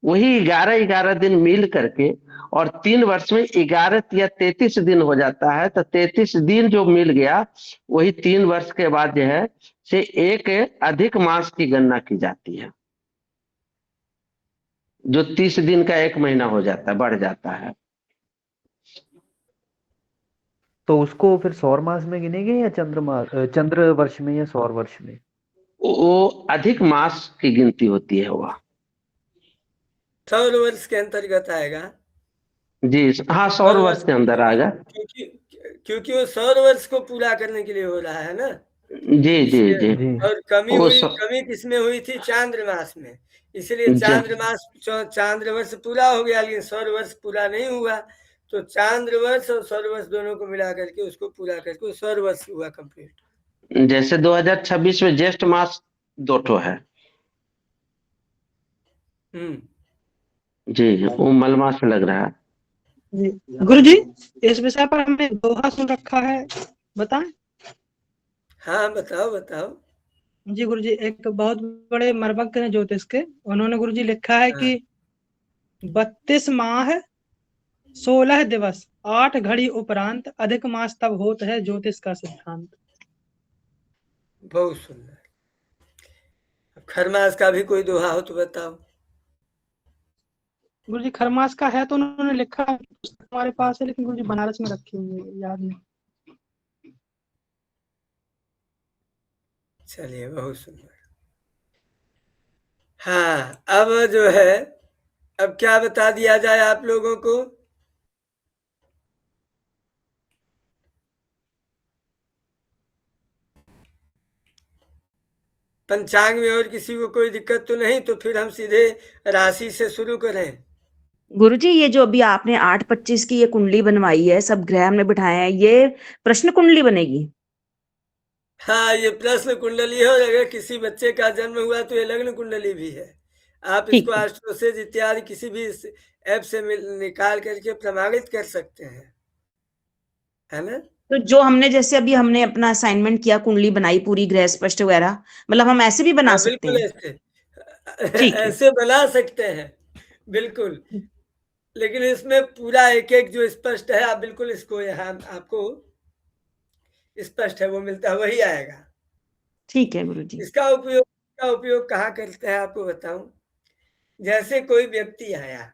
वही 11 दिन मिल करके और 3 वर्ष में 11 या 33 दिन हो जाता है। तो 33 दिन जो मिल गया वही 3 वर्ष के बाद जो है से एक अधिक मास की गणना की जाती है, जो 30 दिन का एक महीना हो जाता है, बढ़ जाता है। तो उसको फिर सौर मास में गिनेंगे या चंद्र वर्ष में या सौर वर्ष में? वो अधिक मास की गिनती होती है वह। सौर वर्ष के अंतर्गत आएगा जी हाँ, सौर वर्ष के अंदर आएगा। क्योंकि वो सौर वर्ष को पूरा करने के लिए हो रहा है ना। जी जी जी। और कमी किसमें हुई थी? चांद्रमास में। इसलिए चांद्र वर्ष पूरा हो गया, लेकिन सौर वर्ष पूरा नहीं हुआ। तो चांद्र वर्ष और सौर वर्ष दोनों को मिला करके उसको पूरा करके सौर वर्ष हुआ कंप्लीट। जैसे 2026 में ज्येष्ठ मास 2 ठो है जी, वो मलमास में लग रहा है जी। गुरु जी, इस विषय पर हमने दोहा सुन रखा है, बताएं? हाँ बताओ बताओ। जी गुरु जी, एक बहुत बड़े मर्मज्ञ हैं ज्योतिष के, उन्होंने गुरु जी लिखा है कि 32 माह 16 दिवस 8 घड़ी उपरांत अधिक मास तब होत है ज्योतिष का सिद्धांत। बहुत सुंदर। खरमास का भी कोई दोहा हो तो बताओ। गुरु जी, खरमास का है तो उन्होंने लिखा है, हमारे पास है, लेकिन गुरु जी बनारस में रखी हुई है, याद नहीं। चलिए बहुत सुंदर। हाँ, अब जो है, अब क्या बता दिया जाए आप लोगों को? पंचांग में और किसी को कोई दिक्कत तो नहीं? तो फिर हम सीधे राशि से शुरू करें। गुरुजी, ये जो अभी आपने 8-25 की ये कुंडली बनवाई है, सब ग्रह हमने बिठाए हैं, ये प्रश्न कुंडली बनेगी? हाँ, ये प्रश्न कुंडली है, और अगर किसी बच्चे का जन्म हुआ तो ये लग्न कुंडली भी है। आप इसको एस्ट्रोसेज इत्यादि किसी भी ऐप से निकाल करके प्रमाणित कर सकते हैं, है ना? तो जो हमने जैसे अभी हमने अपना असाइनमेंट किया, कुंडली बनाई पूरी ग्रह स्पष्ट वगैरह, मतलब हम ऐसे भी बना सकते हैं? बिल्कुल ऐसे बना सकते हैं, बिल्कुल। लेकिन इसमें पूरा एक एक जो स्पष्ट है, आप बिल्कुल इसको यहाँ आपको स्पष्ट है वो मिलता है, वही आएगा। ठीक है गुरुजी। इसका उपयोग कहाँ करते हैं आपको बताऊं। जैसे कोई व्यक्ति आया,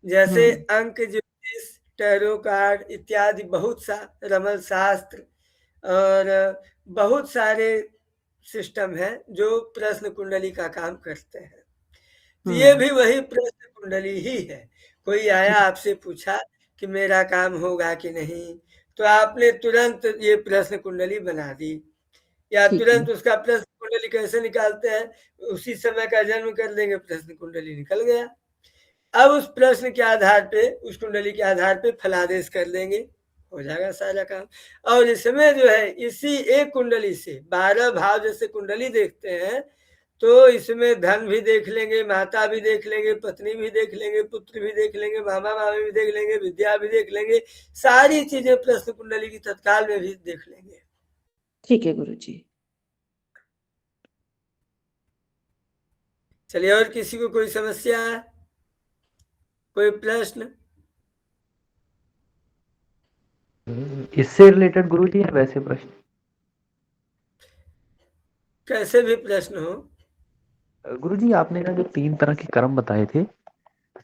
जैसे अंक ज्योतिष, टैरो कार्ड इत्यादि बहुत सा रमल शास्त्र और बहुत सारे सिस्टम है जो प्रश्न कुंडली का काम करते हैं। तो ये भी वही प्रश्न कुंडली ही है। कोई आया आपसे पूछा कि मेरा काम होगा कि नहीं, तो आपने तुरंत ये प्रश्न कुंडली बना दी, या तुरंत उसका प्रश्न कुंडली कैसे निकालते हैं, उसी समय का जन्म कर देंगे, प्रश्न कुंडली निकल गया। अब उस प्रश्न के आधार पे, उस कुंडली के आधार पे फलादेश कर देंगे, हो जाएगा सारा काम। और इसमें जो है इसी एक कुंडली से 12 भाव जैसे कुंडली देखते हैं, तो इसमें धन भी देख लेंगे, माता भी देख लेंगे, पत्नी भी देख लेंगे, पुत्र भी देख लेंगे, मामा मामी भी देख लेंगे, विद्या भी देख लेंगे, सारी चीजें प्रश्न कुंडली की तत्काल में भी देख लेंगे। ठीक है गुरुजी। चलिए, और किसी को कोई समस्या, कोई प्रश्न? इससे रिलेटेड गुरुजी है वैसे प्रश्न? कैसे भी प्रश्न हो। गुरुजी आपने ना जो 3 तरह के कर्म बताए थे,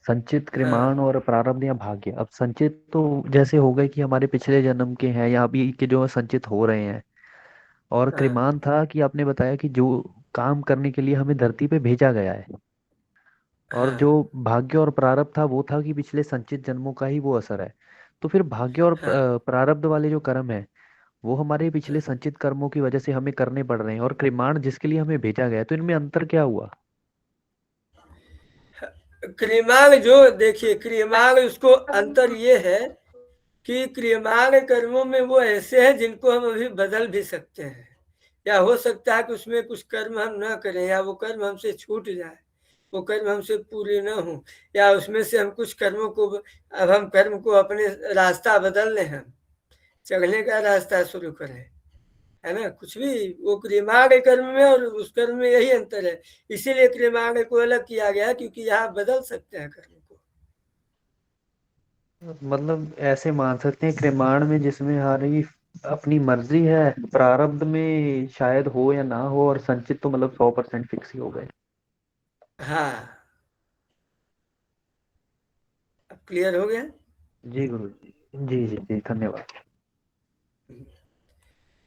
संचित, क्रिमाण और प्रारब्ध या भाग्य। अब संचित तो जैसे हो गए कि हमारे पिछले जन्म के हैं या अभी के जो संचित हो रहे हैं, और हाँ, क्रिमाण था कि आपने बताया कि जो काम करने के लिए हमें धरती पे भेजा गया है, और हाँ, जो भाग्य और प्रारब्ध था वो था कि पिछले संचित जन्मों का ही वो असर है। तो फिर भाग्य और हाँ। प्रारब्ध वाले जो कर्म है वो हमारे पिछले संचित कर्मों की वजह से हमें करने पड़ रहे हैं, और क्रिमाण जिसके लिए हमें भेजा गया है, तो इनमें अंतर क्या हुआ? क्रियमाण जो देखिए, क्रियमाण उसको अंतर ये है कि क्रियमाण कर्मों में वो ऐसे हैं जिनको हम अभी बदल भी सकते हैं, या हो सकता है कि उसमें कुछ कर्म हम ना करें, या वो कर्म हमसे छूट जाए, वो कर्म हमसे पूरे ना हो, या उसमें से हम कुछ कर्मों को, अब हम कर्म को अपने रास्ता बदल लें, हम चढ़ने का रास्ता शुरू करें, है ना। कुछ भी वो क्रियमाण कर्म में और उस कर्म में यही अंतर है। इसीलिए क्रियमाण को अलग किया गया, क्योंकि यहाँ बदल सकते हैं कर्म को। मतलब ऐसे मान सकते हैं क्रिमाण में जिसमें हमारी अपनी मर्जी है, प्रारब्ध में शायद हो या ना हो, और संचित तो मतलब 100% फिक्स ही हो गए। हाँ, अब क्लियर हो गया। जी गुरु जी, जी जी जी, धन्यवाद।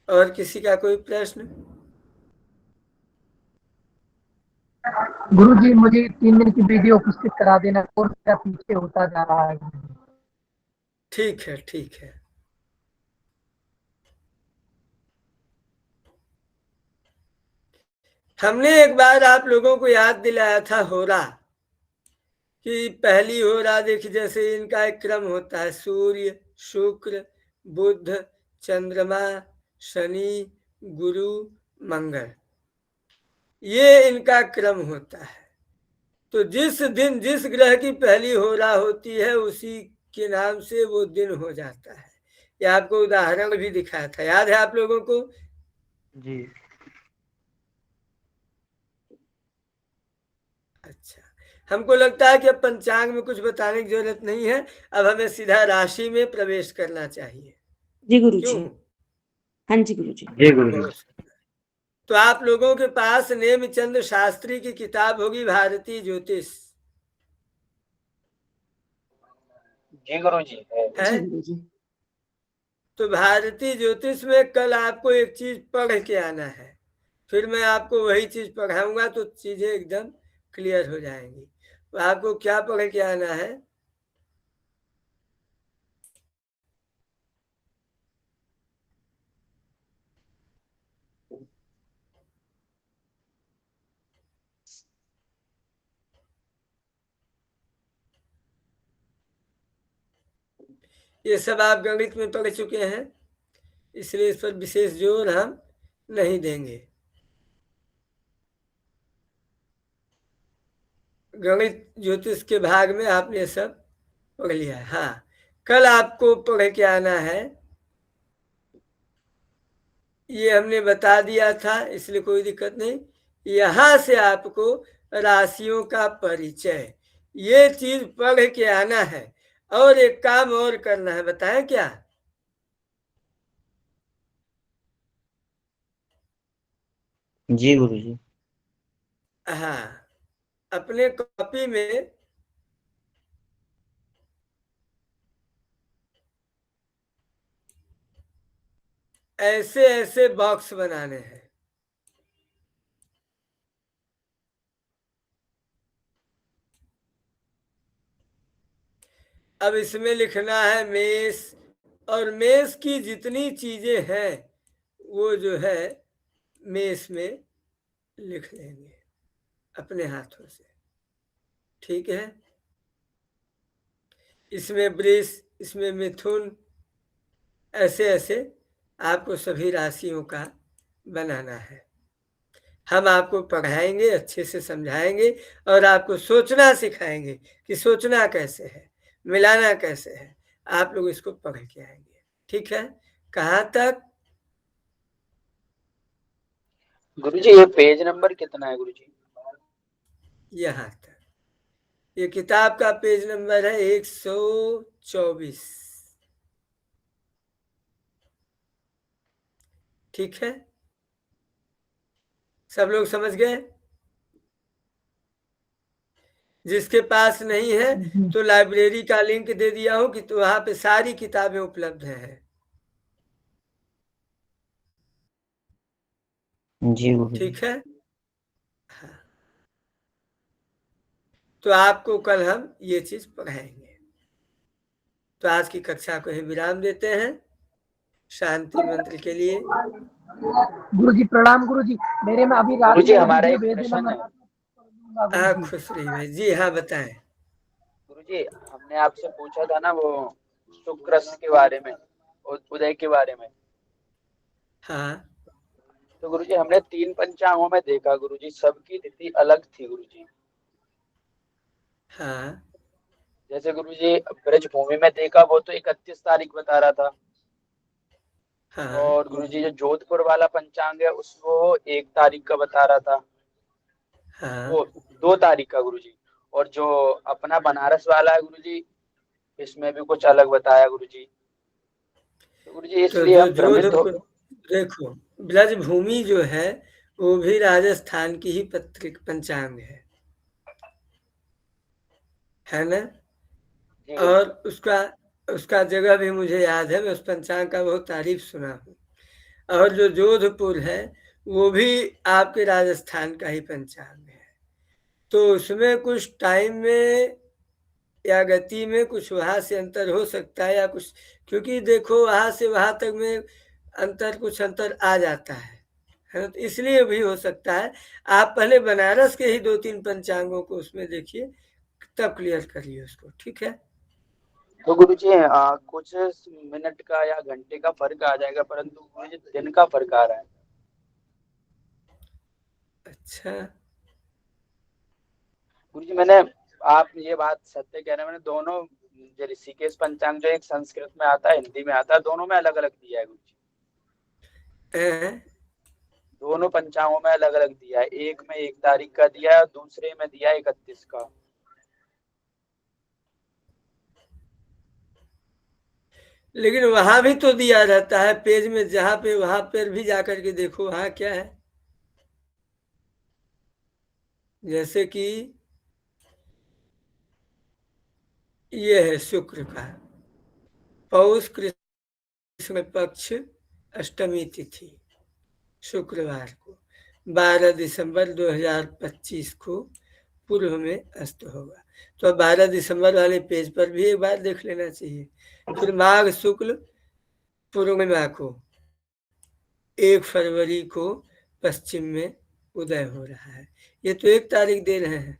और किसी का कोई प्रश्न? गुरुजी मुझे 3 दिन की वीडियो उपस्थित करा देना, और मेरा पीछे होता जा रहा है। ठीक है, ठीक है। हमने एक बार आप लोगों को याद दिलाया था होरा, कि पहली होरा देखिए, जैसे इनका एक क्रम होता है, सूर्य, शुक्र, बुध, चंद्रमा, शनि, गुरु, मंगल, ये इनका क्रम होता है। तो जिस दिन जिस ग्रह की पहली होरा होती है उसी के नाम से वो दिन हो जाता है। ये आपको उदाहरण भी दिखाया था, याद है आप लोगों को? जी। अच्छा, हमको लगता है कि अब पंचांग में कुछ बताने की जरूरत नहीं है, अब हमें सीधा राशि में प्रवेश करना चाहिए। जी गुरुजी। क्यों? हाँ जी गुरुजी। जी गुरु जी। बहुत सुंदर। तो आप लोगों के पास नेमचंद शास्त्री की किताब होगी, भारतीय ज्योतिष, जी गुरु जी है? जी गुरुजी। तो भारतीय ज्योतिष में कल आपको एक चीज पढ़ के आना है, फिर मैं आपको वही चीज पढ़ाऊंगा, तो चीजें एकदम क्लियर हो जाएंगी। तो आपको क्या पढ़ के आना है? ये सब आप गणित में पढ़ चुके हैं, इसलिए इस पर विशेष जोर हम नहीं देंगे। गणित ज्योतिष के भाग में आपने ये सब पढ़ लिया है। हाँ, कल आपको पढ़ के आना है, ये हमने बता दिया था, इसलिए कोई दिक्कत नहीं। यहां से आपको राशियों का परिचय, ये चीज पढ़ के आना है। और एक काम और करना है, बताएं क्या? जी गुरुजी। हाँ, अपने कॉपी में ऐसे ऐसे बॉक्स बनाने हैं। अब इसमें लिखना है मेष, और मेष की जितनी चीजें हैं वो जो है मेष में लिख लेंगे अपने हाथों से, ठीक है। इसमें वृष, इसमें मिथुन, ऐसे ऐसे आपको सभी राशियों का बनाना है। हम आपको पढ़ाएंगे, अच्छे से समझाएंगे और आपको सोचना सिखाएंगे कि सोचना कैसे है, मिलाना कैसे है। आप लोग इसको पढ़ के आएंगे। ठीक है, कहाँ तक? गुरुजी ये पेज नंबर कितना है गुरुजी? यहाँ तक। ये किताब का पेज नंबर है 124। ठीक है, सब लोग समझ गए? जिसके पास नहीं है तो लाइब्रेरी का लिंक दे दिया हूं कि तो वहां पे सारी किताबें उपलब्ध हैं। जी गुरुजी। ठीक है, हाँ। तो आपको कल हम ये चीज पढ़ाएंगे। तो आज की कक्षा को ही विराम देते हैं शांति मंत्र के लिए। गुरुजी प्रणाम गुरुजी। मेरे में अभी रात गुरुजी में हमारा वीडियो एक भेज देना, प्रश्न मैं है। रात में कर दूंगा गुरुजी। खुश रही भाई जी, हाँ बताएं। गुरुजी हमने आपसे पूछा था ना वो शुक्र के बारे में, उदय के बारे में। हाँ तो गुरुजी हमने 3 पंचांगों में देखा गुरुजी, सबकी तिथि अलग थी गुरुजी। हाँ जैसे गुरुजी ब्रजभूमि में देखा वो तो 31 तारीख बता रहा था, हाँ और गुरुजी जो जोधपुर वाला पंचांग है उसको 1 तारीख का बता रहा था, हाँ। वो 2 तारीख का गुरुजी। और जो अपना बनारस वाला है गुरुजी, इसमें भी कुछ अलग बताया गुरुजी। तो गुरुजी तो इसलिए जो हम भ्रमित हो। जोधपुर, देखो ब्रजभूमि जो है वो भी राजस्थान की ही पत्रिक पंचांग है ना? जी और गुरुजी। उसका उसका जगह भी मुझे याद है, मैं उस पंचांग का बहुत तारीफ सुना हूँ। और जो जोधपुर है वो भी आपके राजस्थान का ही पंचांग है। तो उसमें कुछ टाइम में या गति में कुछ वहां से अंतर हो सकता है या कुछ, क्योंकि देखो वहां से वहां तक में अंतर, कुछ अंतर आ जाता है ना? तो इसलिए भी हो सकता है। आप पहले बनारस के ही 2-3 पंचांगों को उसमें देखिए, तब क्लियर करिए उसको। ठीक है, तो गुरुजी कुछ मिनट का या घंटे का फर्क आ जाएगा, परंतु गुरुजी दिन का फर्क आ रहा है। अच्छा। गुरुजी मैंने, आप ये बात सत्य कह रहे हैं, मैंने दोनों जो ऋषिकेश पंचांग जो एक संस्कृत में आता है हिंदी में आता है, दोनों में अलग अलग दिया है गुरुजी। दोनों पंचांगों में अलग अलग दिया है, एक में 1 तारीख का दिया है और दूसरे में दिया है 31 का। लेकिन वहां भी तो दिया रहता है पेज में, जहां पे वहां पर भी जाकर के देखो वहां क्या है। जैसे कि ये है शुक्र का पौष कृष्ण पक्ष अष्टमी तिथि शुक्रवार को 12 दिसंबर 2025 को पूर्व में अस्त होगा। तो 12 दिसंबर वाले पेज पर भी एक बार देख लेना चाहिए। फिर माघ शुक्ल पूर्णिमा को 1 फरवरी को पश्चिम में उदय हो रहा है। ये तो 1 तारीख दे रहे हैं।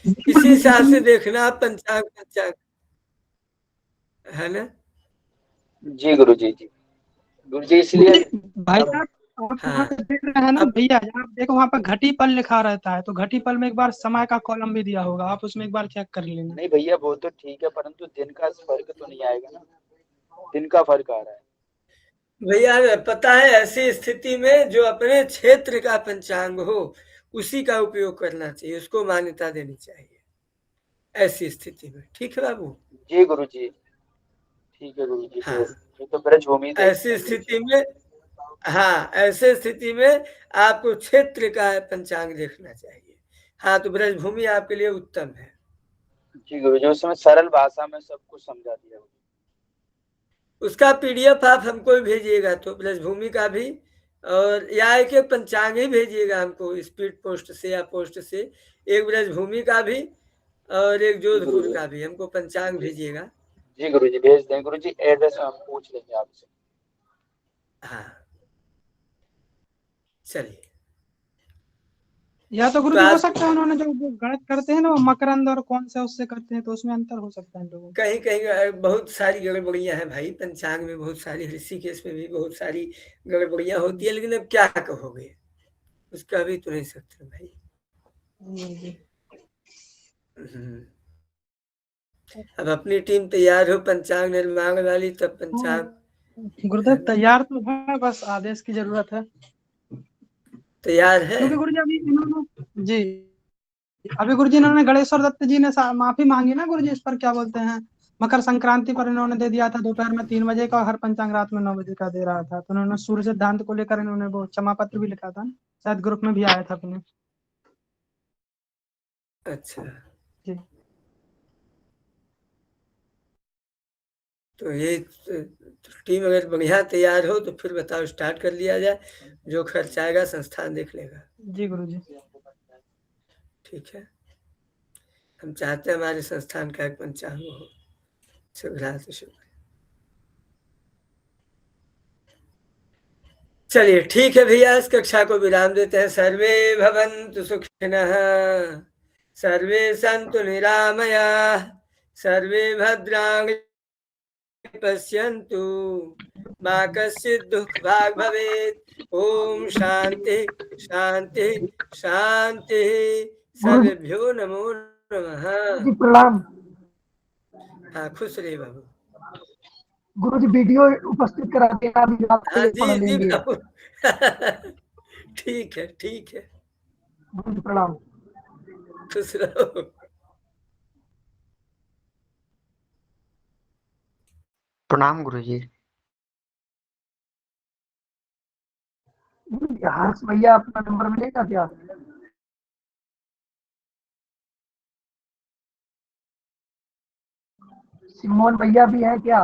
इसी हिसाब से देखना पंचांग पंचांग, है ना? जी गुरुजी जी। गुरुजी इसलिए भाई साहब आप हाँ वहाँ पे देख रहे हैं ना अब भैया, आप देखो वहाँ पर घटी पल लिखा रहता है, तो घटी पल में एक बार समय का कॉलम भी दिया होगा, आप उसमें एक बार चेक कर लेना। नहीं भैया वो तो ठीक है, परंतु दिन का फर्क तो नहीं आएगा ना, दिन का फर्क आ रहा है। भैया पता है, ऐसी स्थिति में जो अपने क्षेत्र का पंचांग हो उसी का उपयोग करना चाहिए, उसको मान्यता देनी चाहिए ऐसी स्थिति में। ठीक है बाबू? जी गुरुजी ठीक है गुरुजी। हाँ, तो ये तो ब्रजभूमि देखते ऐसी हैं स्थिति गुरुजी। में, हाँ ऐसे स्थिति में आपको क्षेत्र का पंचांग देखना चाहिए। हाँ, तो ब्रजभूमि आपके लिए उत्तम है। जी गुरुजी उसमें सरल भाषा में सब कुछ समझा दिया। उसका पीडीएफ आप हमको भी भेजिएगा, तो ब्रजभूमि का भी, और या एक एक पंचांग ही भेजिएगा हमको स्पीड पोस्ट से या पोस्ट से, एक ब्रजभूमि का भी और एक जी जोधपुर गुरुजी। का भी हमको पंचांग भेजिएगा। जी गुरुजी भेज दें गुरुजी, एड्रेस हम पूछ लेंगे आपसे। हाँ चलिए। या तो गुरु तो जी हो आज सकता है उन्होंने जो जो गणित करते हैं ना वो मकरंद और कौन से उससे करते हैं, तो उसमें अंतर हो सकता है इन लोगों को। कहीं कहीं बहुत सारी गड़बड़ियां हैं भाई, पंचांग में बहुत सारी, ऋषिकेश में भी बहुत सारी गड़बड़ियां होती है, लेकिन अब क्या कहोगे, उसका भी तो नहीं सकते भाई। हम्म। अब अपनी टीम तैयार हो पंचांग निर्माण वाली, तब पंचांग गुरुदेव तैयार तो है, बस आदेश की जरूरत है। तैयार है। क्योंकि गुरु जी अभी इन्होंने जी अभी गुरु जी इन्होंने गणेश्वर दत्त जी ने माफी मांगी ना गुरु जी, इस पर क्या बोलते हैं, मकर संक्रांति पर इन्होंने दे दिया था दोपहर में 3 बजे का, और हर पंचांग रात में 9 बजे का दे रहा था। तो उन्होंने सूर्य सिद्धांत को लेकर इन्होंने वो क्षमा पत्र भी लिखा था, शायद ग्रुप में भी आया था अपने। अच्छा, जी तो ये टीम अगर बढ़िया तैयार हो तो फिर बताओ, स्टार्ट कर लिया जाए, जो खर्च आएगा संस्थान देख लेगा। जी गुरु जी। ठीक है, हम चाहते हैं हमारे संस्थान का एक पंचांग हो। शुभ शुभ। चलिए ठीक है भैया, इस कक्षा को विराम देते हैं। सर्वे भवन्तु सुखिनः, सर्वे सन्तु निरामयाः, सर्वे भद्राणि पश्यन्तु, मा कश्चित् दुःखभाग् भवेत्। ओम शांति शांति शांति। सर्वेभ्यो नमो नमः। जी प्रणाम। हाँ, खुश रहिए बाबू। गुरु जी वीडियो उपस्थित करा देना, अभी रात को हाँ ये जी पढ़ जी लेंगे। बाबू। ठीक है ठीक है। गुरु जी प्रणाम। खुश रहो। प्रणाम गुरु जी। गुरु जी हर्ष भैया अपना नंबर मिलेगा क्या? सिमोन भैया भी है क्या?